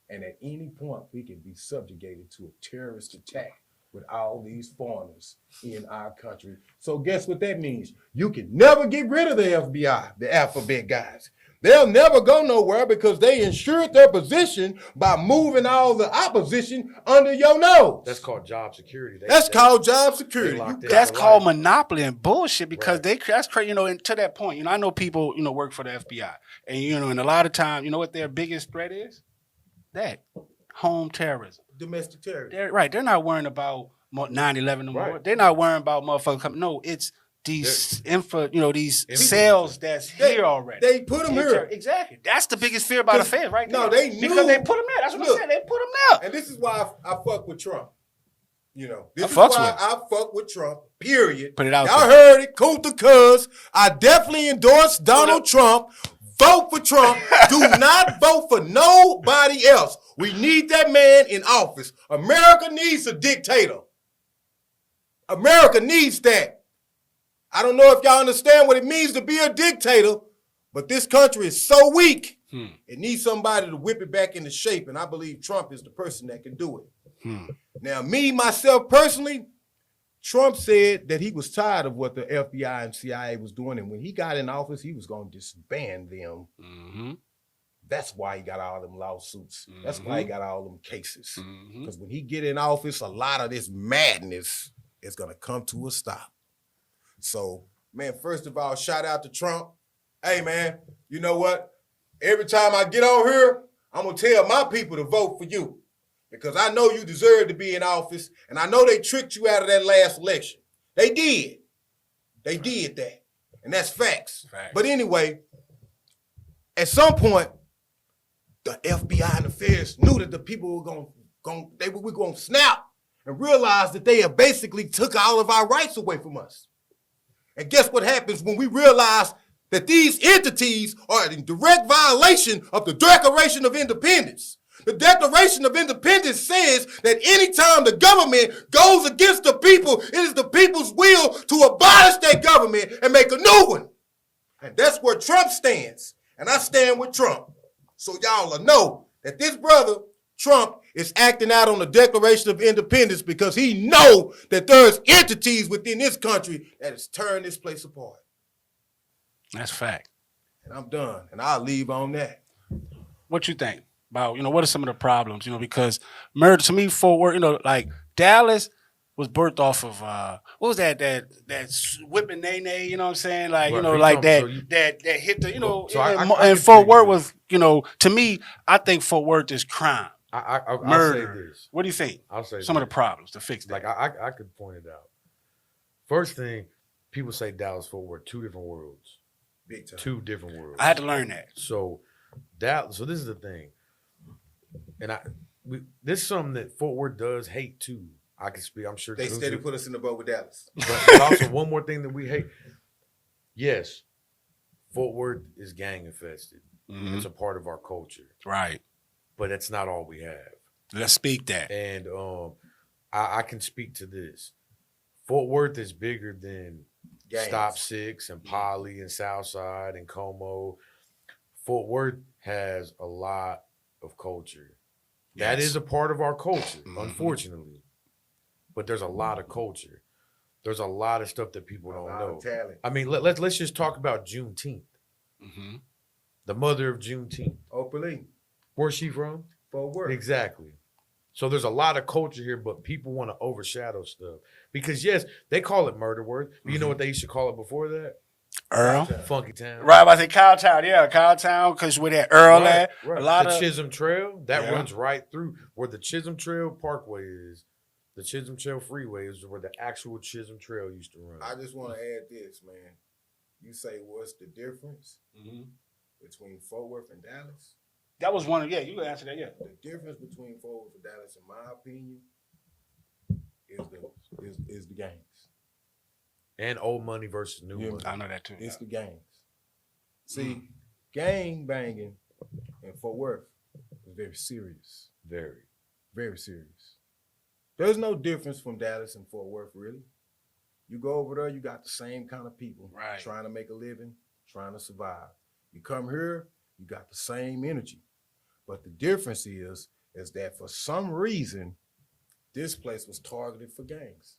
And at any point, we can be subjugated to a terrorist attack with all these foreigners in our country. So guess what that means? You can never get rid of the FBI, the alphabet guys. They'll never go nowhere because they ensured their position by moving all the opposition under your nose. That's called job security. That's called job security. they You locked got in. That's for called life. monopoly and bullshit because Right. that's crazy. You know, and to that point, you know, I know people, you know, work for the FBI, and you know, and a lot of times, you know what their biggest threat is? That home terrorism. domestic terrorism. They're right. They're not worrying about 9/11 no more. Right. They're not worrying about motherfuckers coming. No, it's these these Infra- cells that's here already. They put them here. Exactly. That's the biggest fear about the feds, right? No, there. they knew. because they put them there. That's what Look. I said. They put them there. And this is why I fuck with Trump. You know, this is fucks why with I fuck with Trump, period. Put it out Y'all there. heard it, Kunta cuz. I definitely endorse Donald Trump. Vote for Trump. Do not vote for nobody else. We need that man in office. America needs a dictator. America needs that. I don't know if y'all understand what it means to be a dictator, but this country is so weak. It needs somebody to whip it back into shape, and I believe Trump is the person that can do it. Now, myself personally, Trump said that he was tired of what the FBI and CIA was doing, and when he got in office, he was going to disband them. Mm-hmm. That's why he got all them lawsuits. That's why he got all them cases. Mm-hmm. Because when he get in office, a lot of this madness is going to come to a stop. So, man, first of all, shout out to Trump. Hey, man, you know what? Every time I get on here, I'm going to tell my people to vote for you. Because I know you deserve to be in office, and I know they tricked you out of that last election. They did. They did that. And that's facts. But anyway, at some point, the FBI and the feds knew that the people were going to snap and realize that they have basically took all of our rights away from us. And guess what happens when we realize that these entities are in direct violation of the Declaration of Independence? The Declaration of Independence says that anytime the government goes against the people, it is the people's will to abolish that government and make a new one. And that's where Trump stands. And I stand with Trump. So y'all will know that this brother, Trump, is acting out on the Declaration of Independence because he know that there's entities within this country that has turned this place apart. That's fact. And I'm done. And I'll leave on that. What you think about, you know, what are some of the problems, you know, because murder, to me, Fort Worth, you know, like Dallas was birthed off of, what was that whipping nay, you know what I'm saying? Like, you Right, know, you like talking- that hit the, you know, So I and can Fort speak Worth to was, you know, to me, I think Fort Worth is crime, I'll say murder. this. What do you think? I'll say Some of the this. problems to fix that. Like I could point it out. First thing, people say Dallas Fort Worth, two different worlds. Big time. Two different worlds. I had to learn that. So this is the thing. And this is something that Fort Worth does hate too. I can speak, I'm sure They Kunta- steady put us in the boat with Dallas. but also one more thing that we hate. Yes, Fort Worth is gang infested. Mhm. It's a part of our culture. Right. But that's not all we have. Let's speak that. And I can speak to this. Fort Worth is bigger than Gangs. Stop Six and Poly and Southside and Como. Fort Worth has a lot of culture. That Yes. is a part of our culture, Mhm. unfortunately. But there's a lot of culture. There's a lot of stuff that people A don't lot know. of talent. I mean, let's just talk about Juneteenth. Mm-hmm. The mother of Juneteenth. Opaline, Where's she from? Fort Worth. Exactly. So there's a lot of culture here, but people want to overshadow stuff. Because yes, they call it Murda Worth. But you know what they used to call it before that? Earl. Funky Town. Right, I say Cowtown. Yeah, Cowtown, because where that Earl at. Right. A lot the of Chisholm Trail, that Yeah. runs right through where the Chisholm Trail Parkway is. The Chisholm Trail Freeway is where the actual Chisholm Trail used to run. I just want to add this, man. You say what's the difference between Fort Worth and Dallas? That was one of, you can answer that, yeah. The difference between Fort Worth and Dallas, in my opinion, is the gangs. And old money versus new money. I know that too. It's the gangs. See, gang banging in Fort Worth is very serious. Very. Very serious. There's no difference from Dallas and Fort Worth, really. You go over there, you got the same kind of people trying to make a living, trying to survive. You come here, you got the same energy. But the difference is that for some reason, this place was targeted for gangs.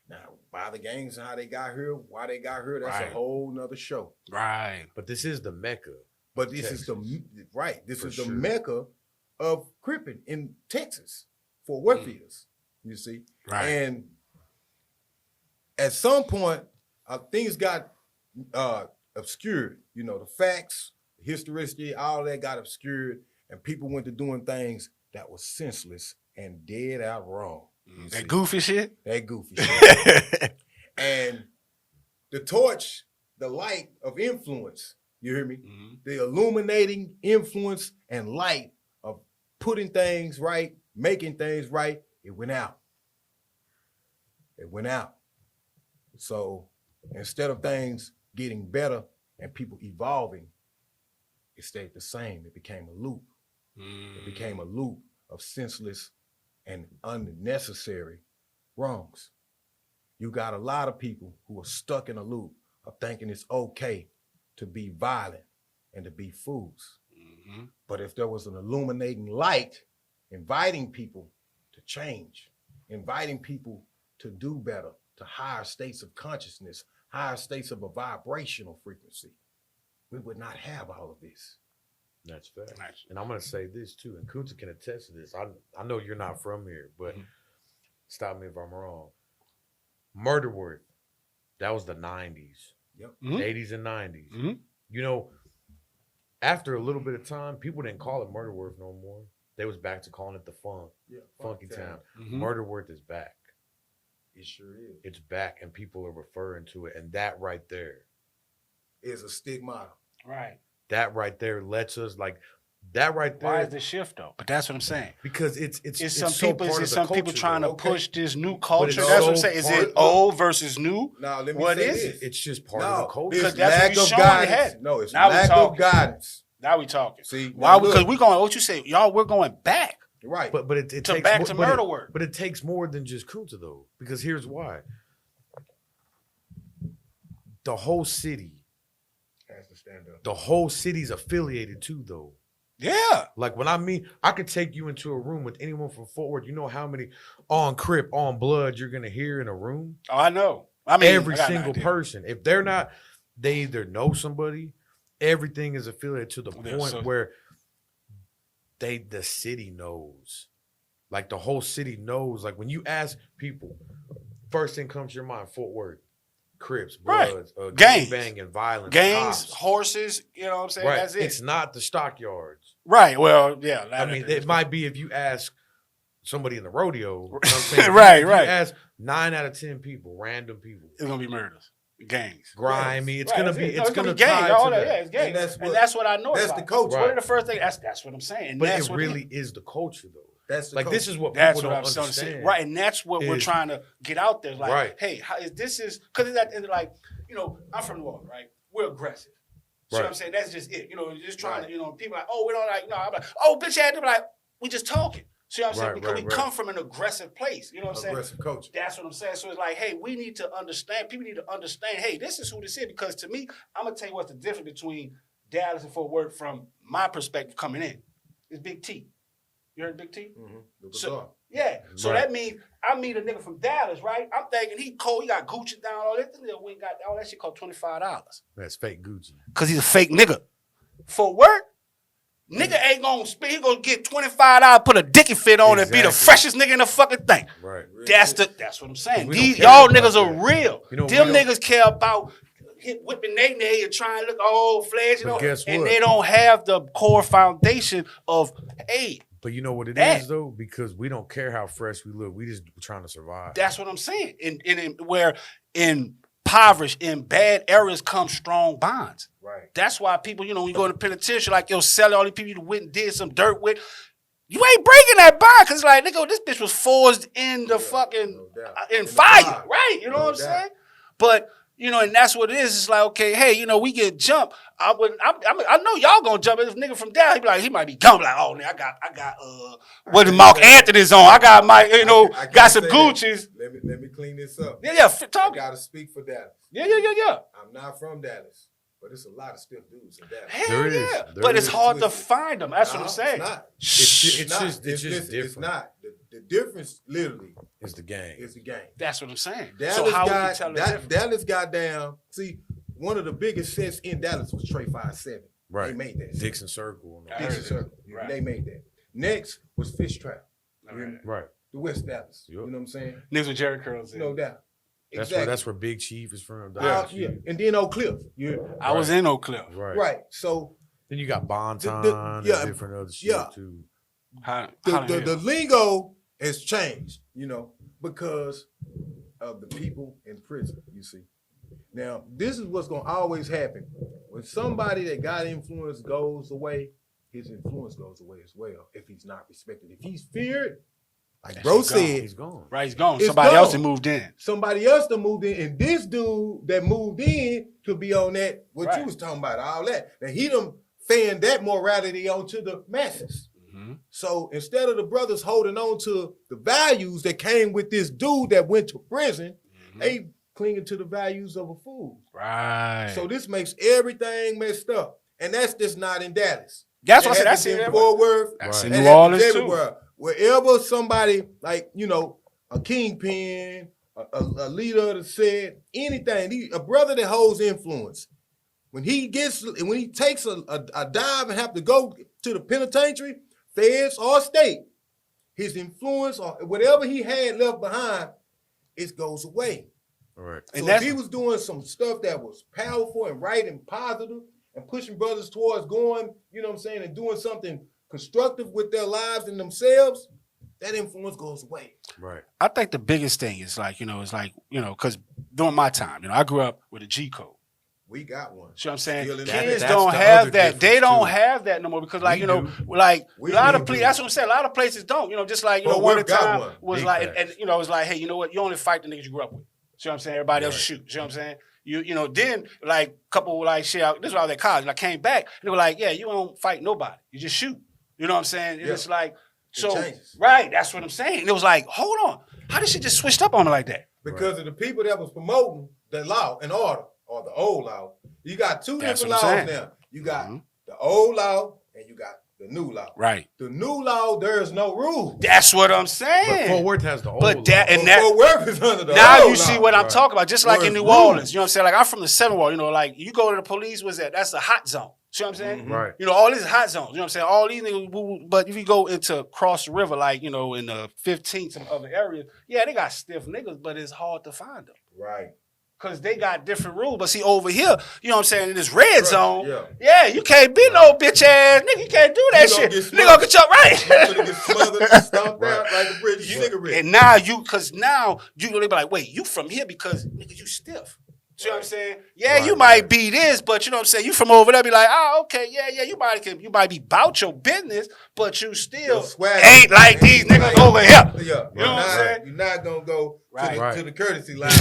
Now, why the gangs and how they got here, why they got here, that's a whole nother show. Right. But this is the Mecca. But this is the Mecca of Crippin in Texas, Fort Worth is, you see. Right. And at some point, things got obscured. You know, the facts, history, all that got obscured, and people went to doing things that was senseless and dead out wrong. That goofy shit? That goofy shit. And the torch, the light of influence, you hear me? The illuminating influence and light of putting things right, making things right, it went out. It went out. So instead of things getting better and people evolving, it stayed the same. It became a loop. It became a loop of senseless and unnecessary wrongs. You got a lot of people who are stuck in a loop of thinking it's okay to be violent and to be fools. But if there was an illuminating light, inviting people to change, inviting people to do better, to higher states of consciousness, higher states of a vibrational frequency, we would not have all of this. That's fair. And I'm going to say this too, and Kunta can attest to this. I know you're not from here, but stop me if I'm wrong. Murda Worth, that was the 90s. Yep. 80s and 90s. You know, after a little bit of time, people didn't call it Murda Worth no more. They was back to calling it the Funky Town. Murda Worth is back. It sure is. It's back, and people are referring to it, and that right there is a stigmata. Right. That right there lets us that right there. Why is the shift though? But that's what I'm saying. Because it's some so people. part Is of the some people culture, trying though. to push this new culture? it's That's so what I'm saying. Is part it of- old versus new? Now let me What say is this. It's just part of the culture. It's Because that's what lack we of showing guidance. ahead. No, it's Now we lack of talking. guidance. Now we talking. See, Why? now Because look. we going. What you say, y'all? We're going back. Right. But it To takes back more, to but Murda it- Worth. But it takes more than just Kunta though, because here's why. The whole city, has to stand up. the whole city's affiliated too though. Yeah. Like when I could take you into a room with anyone from Fort Worth. You know how many on Crip, on Blood you're gonna hear in a room? Oh, I know. I mean, Every I got an single idea. person. If they're not, they either know somebody. Everything is affiliated to the Yeah, point so- where the city knows. Like the whole city knows. Like when you ask people, first thing comes to your mind: Fort Worth, Crips, Right. Bloods, Gangs. banging, violence, Gangs, cops. horses. You know what I'm saying? Right. That's it. It's not the stockyards. Right. Well, yeah. I mean, it might be if you ask somebody in the rodeo. You know what I'm saying? Right, If you right. ask 9 out of 10 people, random people, It's gonna be murders, gangs. grimy. It's Right, gonna that's be. it. No, It's gonna gangs. tie All to that. that. Yeah, it's gangs. And And that's that's what I know. that's about the it. culture. One of the first things. That's what I'm saying. And But that's it what really is the culture, though. That's the Like culture. this is what That's people what don't I'm saying. understand. Right, and that's what we're is- trying to get out there. Like, Right. hey, this is because it's that like, you know, I'm from New Orleans, right? We're aggressive. See what Right. I'm saying? That's just it. You know, just trying to, you know, people like, oh, we don't like, no, I'm like, oh, bitch, ass, they're like, we just talking. See what I'm saying? Right, Because right, we right. come from an aggressive place. You know what I'm saying? Aggressive culture. That's what I'm saying. So it's like, hey, we need to understand. People need to understand. Hey, this is who this is. Because to me, I'm gonna tell you what's the difference between Dallas and Fort Worth from my perspective coming in. It's Big T. You heard Big T? Mm-hmm. So, yeah. So that means I meet a nigga from Dallas, right? I'm thinking he cold. He got Gucci down, all that. This nigga went got all that shit cost $25. That's fake Gucci. Because he's a fake nigga. For work, nigga ain't gonna spend. He gonna get $25, put a dicky fit on and be the freshest nigga in the fucking thing. Right. That's what I'm saying. Y'all niggas are real. You know, them niggas care about whipping their name and trying to look all fledged, you know, and they don't have the core foundation of, hey. But you know what it is though? Because we don't care how fresh we look. We just trying to survive. That's what I'm saying. Where in impoverished, in bad areas come strong bonds. Right. That's why people, you know, when you go to the penitentiary, like, yo, selling all these people you went and did some dirt with, you ain't breaking that bond, because like, nigga, this bitch was forged in the fucking, in fire, right? You know what I'm saying? But, you know, and that's what it is. It's like, okay, hey, you know, we get jumped. I know y'all gonna jump. If nigga from down, he be like, he might be gone. Like, oh, man, I got what Mark Anthony's on. I got my, you know, got some Gucci's. Let me clean this up. Yeah, talk. I gotta speak for Dallas. Yeah. I'm not from Dallas, but it's a lot of stiff dudes in Dallas. Hell yeah. But it's hard to find them. That's what I'm saying. It's not. It's just different. It's not. The difference, literally, is the game. It's the game. That's what I'm saying. Dallas so how would you tell the difference? Dallas got down. See, one of the biggest sets in Dallas was Trey 5-7. Right. They made that. Dixon Circle. Dixon Circle. Right. They made that. Next was Fish Trap. Right. The West Dallas. Yep. You know what I'm saying? Niggas with Jerry curls. No doubt. That's where Big Chief is from. Yeah. And then Oak Cliff. I was in Oak Cliff. Right. So then you got Bonton and different other shit too. The lingo has changed, you know, because of the people in prison, you see. Now, this is what's going to always happen. When somebody that got influence goes away, his influence goes away as well if he's not respected. If he's feared, like bro said, he's gone. Right, he's gone. Somebody else that moved in. Somebody else that moved in, and this dude that moved in could be on that, what you was talking about, all that. Now, he done fanned that morality onto the masses. So instead of the brothers holding on to the values that came with this dude that went to prison, they clinging to the values of a fool. Right. So this makes everything messed up. And that's just not in Dallas. That's what I said. That's in Fort Worth. That's in New Orleans everywhere. Too. Wherever somebody, like, you know, a kingpin, a leader of the set, anything, a brother that holds influence, when he takes a dive and have to go to the penitentiary, feds or state, his influence or whatever he had left behind, it goes away. All right. So if he was doing some stuff that was powerful and right and positive and pushing brothers towards going, you know what I'm saying, and doing something constructive with their lives and themselves, that influence goes away. Right. I think the biggest thing is like, you know, because during my time, you know, I grew up with a G code. We got one. See what I'm saying? Kids don't have that. They don't have that no more because, like, you know, like a lot of places, that's what I'm saying. A lot of places don't, you know, just like, you know, one time was like, and, you know, it's like, hey, you know what? You only fight the niggas you grew up with. See what I'm saying? Everybody else shoot. See what I'm saying? You know, then, like, couple, like, shit, this was all at college. And I came back, and they were like, yeah, you don't fight nobody. You just shoot. You know what I'm saying? And it's like, so, right, that's what I'm saying. And it was like, hold on. How did shit just switched up on me like that? Because of the people that was promoting the law and order, or the old law. You got two different laws now. You got the old law and you got the new law. Right. The new law, there's no rule. That's what I'm saying. But Fort Worth has the old law. Fort Worth is under the now old you see what I'm talking about. Just like in New Orleans. You know what I'm saying? Like, I'm from the Seventh Ward. You know, like, you go to the police, that's a hot zone. See what I'm saying? Right. You know, all these hot zones. You know what I'm saying? All these niggas, but if you go into cross the river, like, you know, in the 15th, some other areas, yeah, they got stiff niggas, but it's hard to find them. Right. Because they got different rules. But see, over here, you know what I'm saying, in this red zone, you can't be no bitch ass nigga. You can't do that shit. Nigga gonna get your right. You're gonna get smothered, stomped out like a British cigarette. And now you gonna be like, wait, you from here because, nigga, you stiff. See what I'm saying? Yeah, you might be this, but you know what I'm saying? You from over there, be like, oh, okay, yeah, you might be about your business, but you still ain't like these niggas over here. Yeah. You know what I'm saying? You're not gonna go to the courtesy line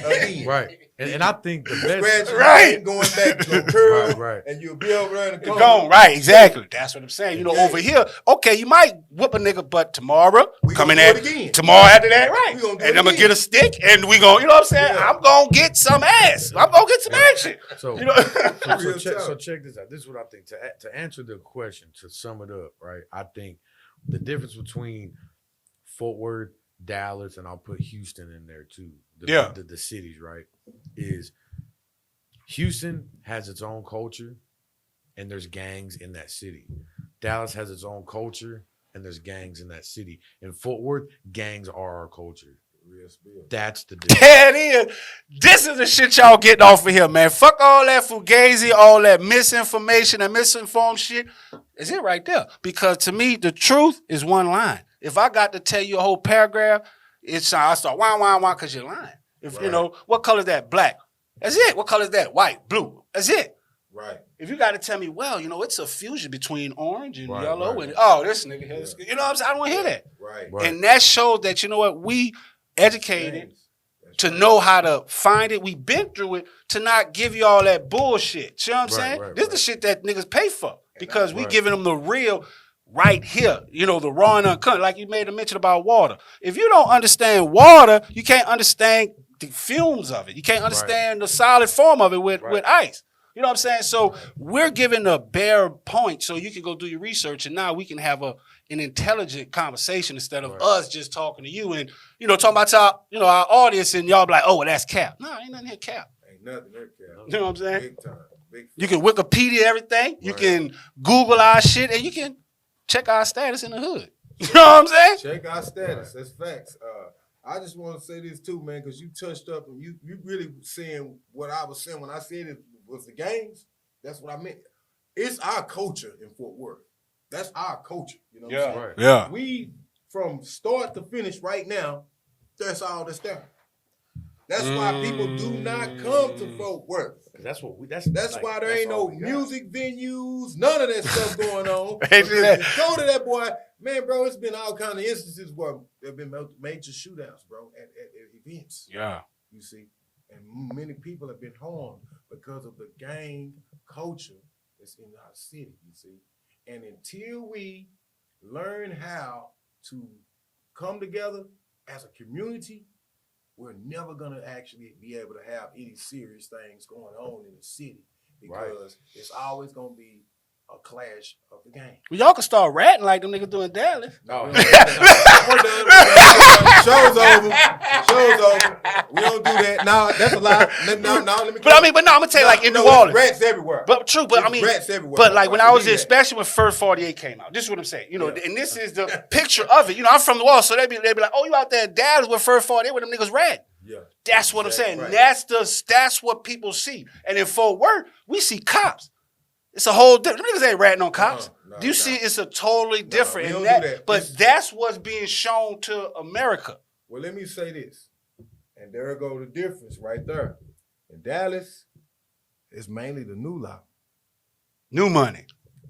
again. Right. And I think the best going back to the curl, and you'll be over there in the corner. Gone, right, exactly. That's what I'm saying. You know, over here, okay, you might whoop a nigga, but tomorrow, tomorrow after that, right. And I'm gonna get a stick, and we gonna, you know what I'm saying? Yeah. I'm gonna get some ass. I'm gonna get some action. So, you know? so check this out. This is what I think. To answer the question, to sum it up, right? I think the difference between Fort Worth, Dallas, and I'll put Houston in there too. The cities, right? Is Houston has its own culture, and there's gangs in that city. Dallas has its own culture, and there's gangs in that city. In Fort Worth, gangs are our culture. That's the difference. Yeah, it is. This is the shit y'all getting off of here, man. Fuck all that fugazi, all that misinformation and misinformed shit. Is it right there? Because to me, the truth is one line. If I got to tell you a whole paragraph, I start wah, because you're lying. If you know, what color is that? Black. That's it. What color is that? White, blue. That's it. Right. If you got to tell me, well, you know, it's a fusion between orange and yellow, and this nigga here, you know what I'm saying? I don't want to hear that. Right. And that shows that, you know what, we educated to know how to find it. We've been through it to not give you all that bullshit. You know what I'm saying? This is the shit that niggas pay for because we giving them the real right here. You know, the raw and uncut. Like you made a mention about water. If you don't understand water, you can't understand the fumes of it. You can't understand the solid form of it with ice. You know what I'm saying? So we're giving a bare point so you can go do your research, and now we can have an intelligent conversation instead of us just talking to you and, you know, talking about our audience, and y'all be like, oh, well, that's cap. No, ain't nothing here cap. Ain't nothing here cap. You know what I'm saying? Big time. You can Wikipedia everything. You can Google our shit, and you can check our status in the hood. You know what I'm saying? Check our status. That's facts. I just want to say this too, man, because you touched up and you really saying what I was saying when I said it was the gangs. That's what I meant. It's our culture in Fort Worth. That's our culture. You know what I'm saying? Yeah. We, from start to finish right now, that's all that's there. That's why people do not come to Fort Worth. That's Why there ain't no music venues, none of that stuff going on. Go to that boy, man, bro. It's been all kind of instances where there have been major shootouts, bro, at events. Yeah, you see, and many people have been harmed because of the gang culture that's in our city. You see, and until we learn how to come together as a community, we're never going to actually be able to have any serious things going on in the city because it's always going to be a clash of the gang. Well, y'all can start ratting like them niggas doing Dallas. No. We're done. Show's over. We don't do that. No, that's a lie. Let me. But I'm gonna tell you, like in New Orleans, rats everywhere. But true. But it's rats everywhere. But like when I was especially when First 48 came out, this is what I'm saying. You know, and this is the picture of it. You know, I'm from New Orleans, so they be like, oh, you out there in Dallas with First 48 with them niggas ratting. Yeah, that's what I'm saying. Right. That's what people see. And in Fort Worth, we see cops. It's a whole different. Them niggas ain't ratting on cops. Do you see? It's a totally different. We don't do that. But that's what's being shown to America. Well, let me say this, and there go the difference right there. In Dallas, it's mainly the new law. New money.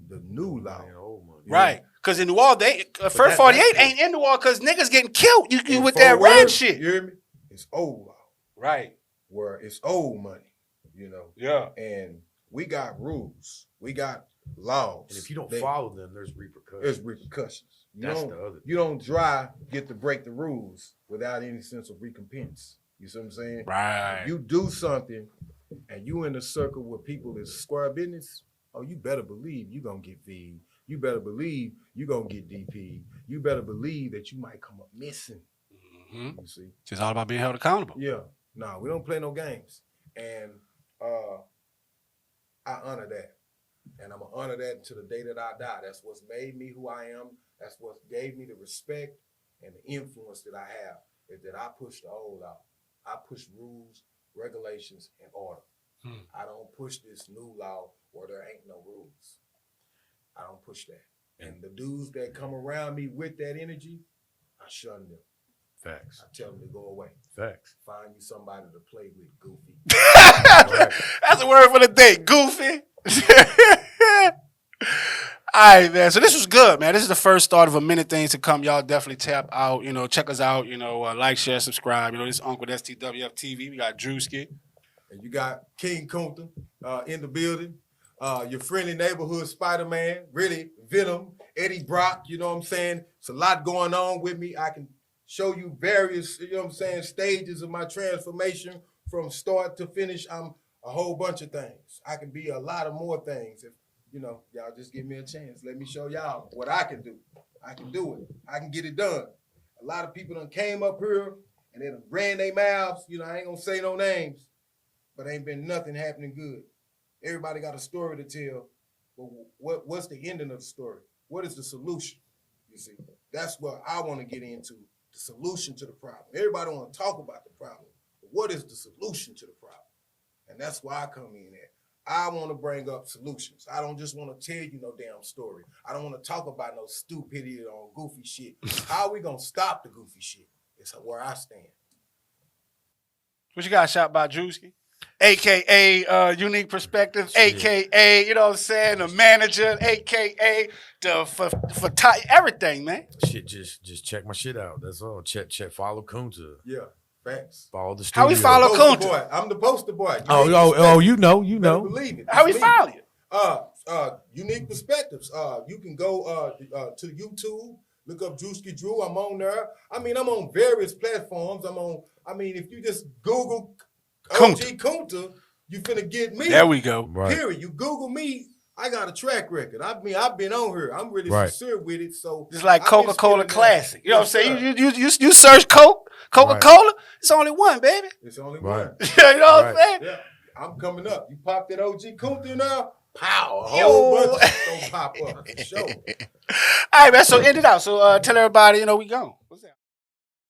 The new law. Old money. Right. Because in New Orleans, First 48 ain't in New Orleans because niggas getting killed. You with that red shit. You hear me? It's old law. Right. Where it's old money, you know. Yeah. And we got rules. We got laws. And if you don't follow them, there's repercussions. There's repercussions. You don't get to break the rules without any sense of recompense. You see what I'm saying? Right. You do something and you in a circle where people is square business, oh, you better believe you gonna get feed. You better believe you gonna get DP. You better believe that you might come up missing. Mm-hmm. You see? It's all about being held accountable. Yeah. No, we don't play no games. And I honor that. And I'm going to honor that until the day that I die. That's what's made me who I am. That's what gave me the respect and the influence that I have, is that I push the old out. I push rules, regulations, and order. I don't push this new law where there ain't no rules. I don't push that. And the dudes that come around me with that energy, I shun them. Facts. I tell them to go away. Facts. Find you somebody to play with, goofy. That's a word for the day, goofy. All right, man. So this was good, man. This is the first start of a many things to come. Y'all definitely tap out. You know, check us out. You know, like, share, subscribe. You know, this is Unc with STWF TV. We got Drewski. And you got King Kunta in the building. Your friendly neighborhood Spider-Man, really, Venom, Eddie Brock, you know what I'm saying? It's a lot going on with me. I can show you various, you know what I'm saying, stages of my transformation from start to finish. I'm a whole bunch of things. I can be a lot of more things if, you know, y'all just give me a chance. Let me show y'all what I can do. I can do it. I can get it done. A lot of people done came up here and they done ran their mouths. You know, I ain't gonna say no names, but ain't been nothing happening good. Everybody got a story to tell, but what's the ending of the story? What is the solution? You see, that's what I want to get into, the solution to the problem. Everybody want to talk about the problem, but what is the solution to the problem? And that's why I come in at. I want to bring up solutions. I don't just want to tell you no damn story. I don't want to talk about no stupidity or goofy shit. How are we going to stop the goofy shit? It's where I stand. What you got shot by Drewski? AKA Unique Perspectives, AKA, you know what I'm saying, the manager, AKA the for everything, man. Shit, just check my shit out. That's all. Check, follow Kunta. Yeah, facts. Follow the studio. How we follow Poster Kunta? boy. I'm the poster boy. You know. Better believe it. How we follow you? Unique Perspectives. You can go to YouTube, look up Drewski Drew. I'm on there. I mean, I'm on various platforms. If you just Google OG Kunta, you finna get me. There we go. Right. Period. You Google me, I got a track record. I've been on here. I'm really sincere with it. So it's like Coca-Cola Classic. You know what I'm saying? Sir. You search Coca-Cola, it's only one, baby. It's only Right. one. You know what I'm saying? Yeah. I'm coming up. You pop that OG Kunta now, pow, a Yo. whole bunch of shit gonna pop up for sure. All right, man. So end it out. So tell everybody, we gone.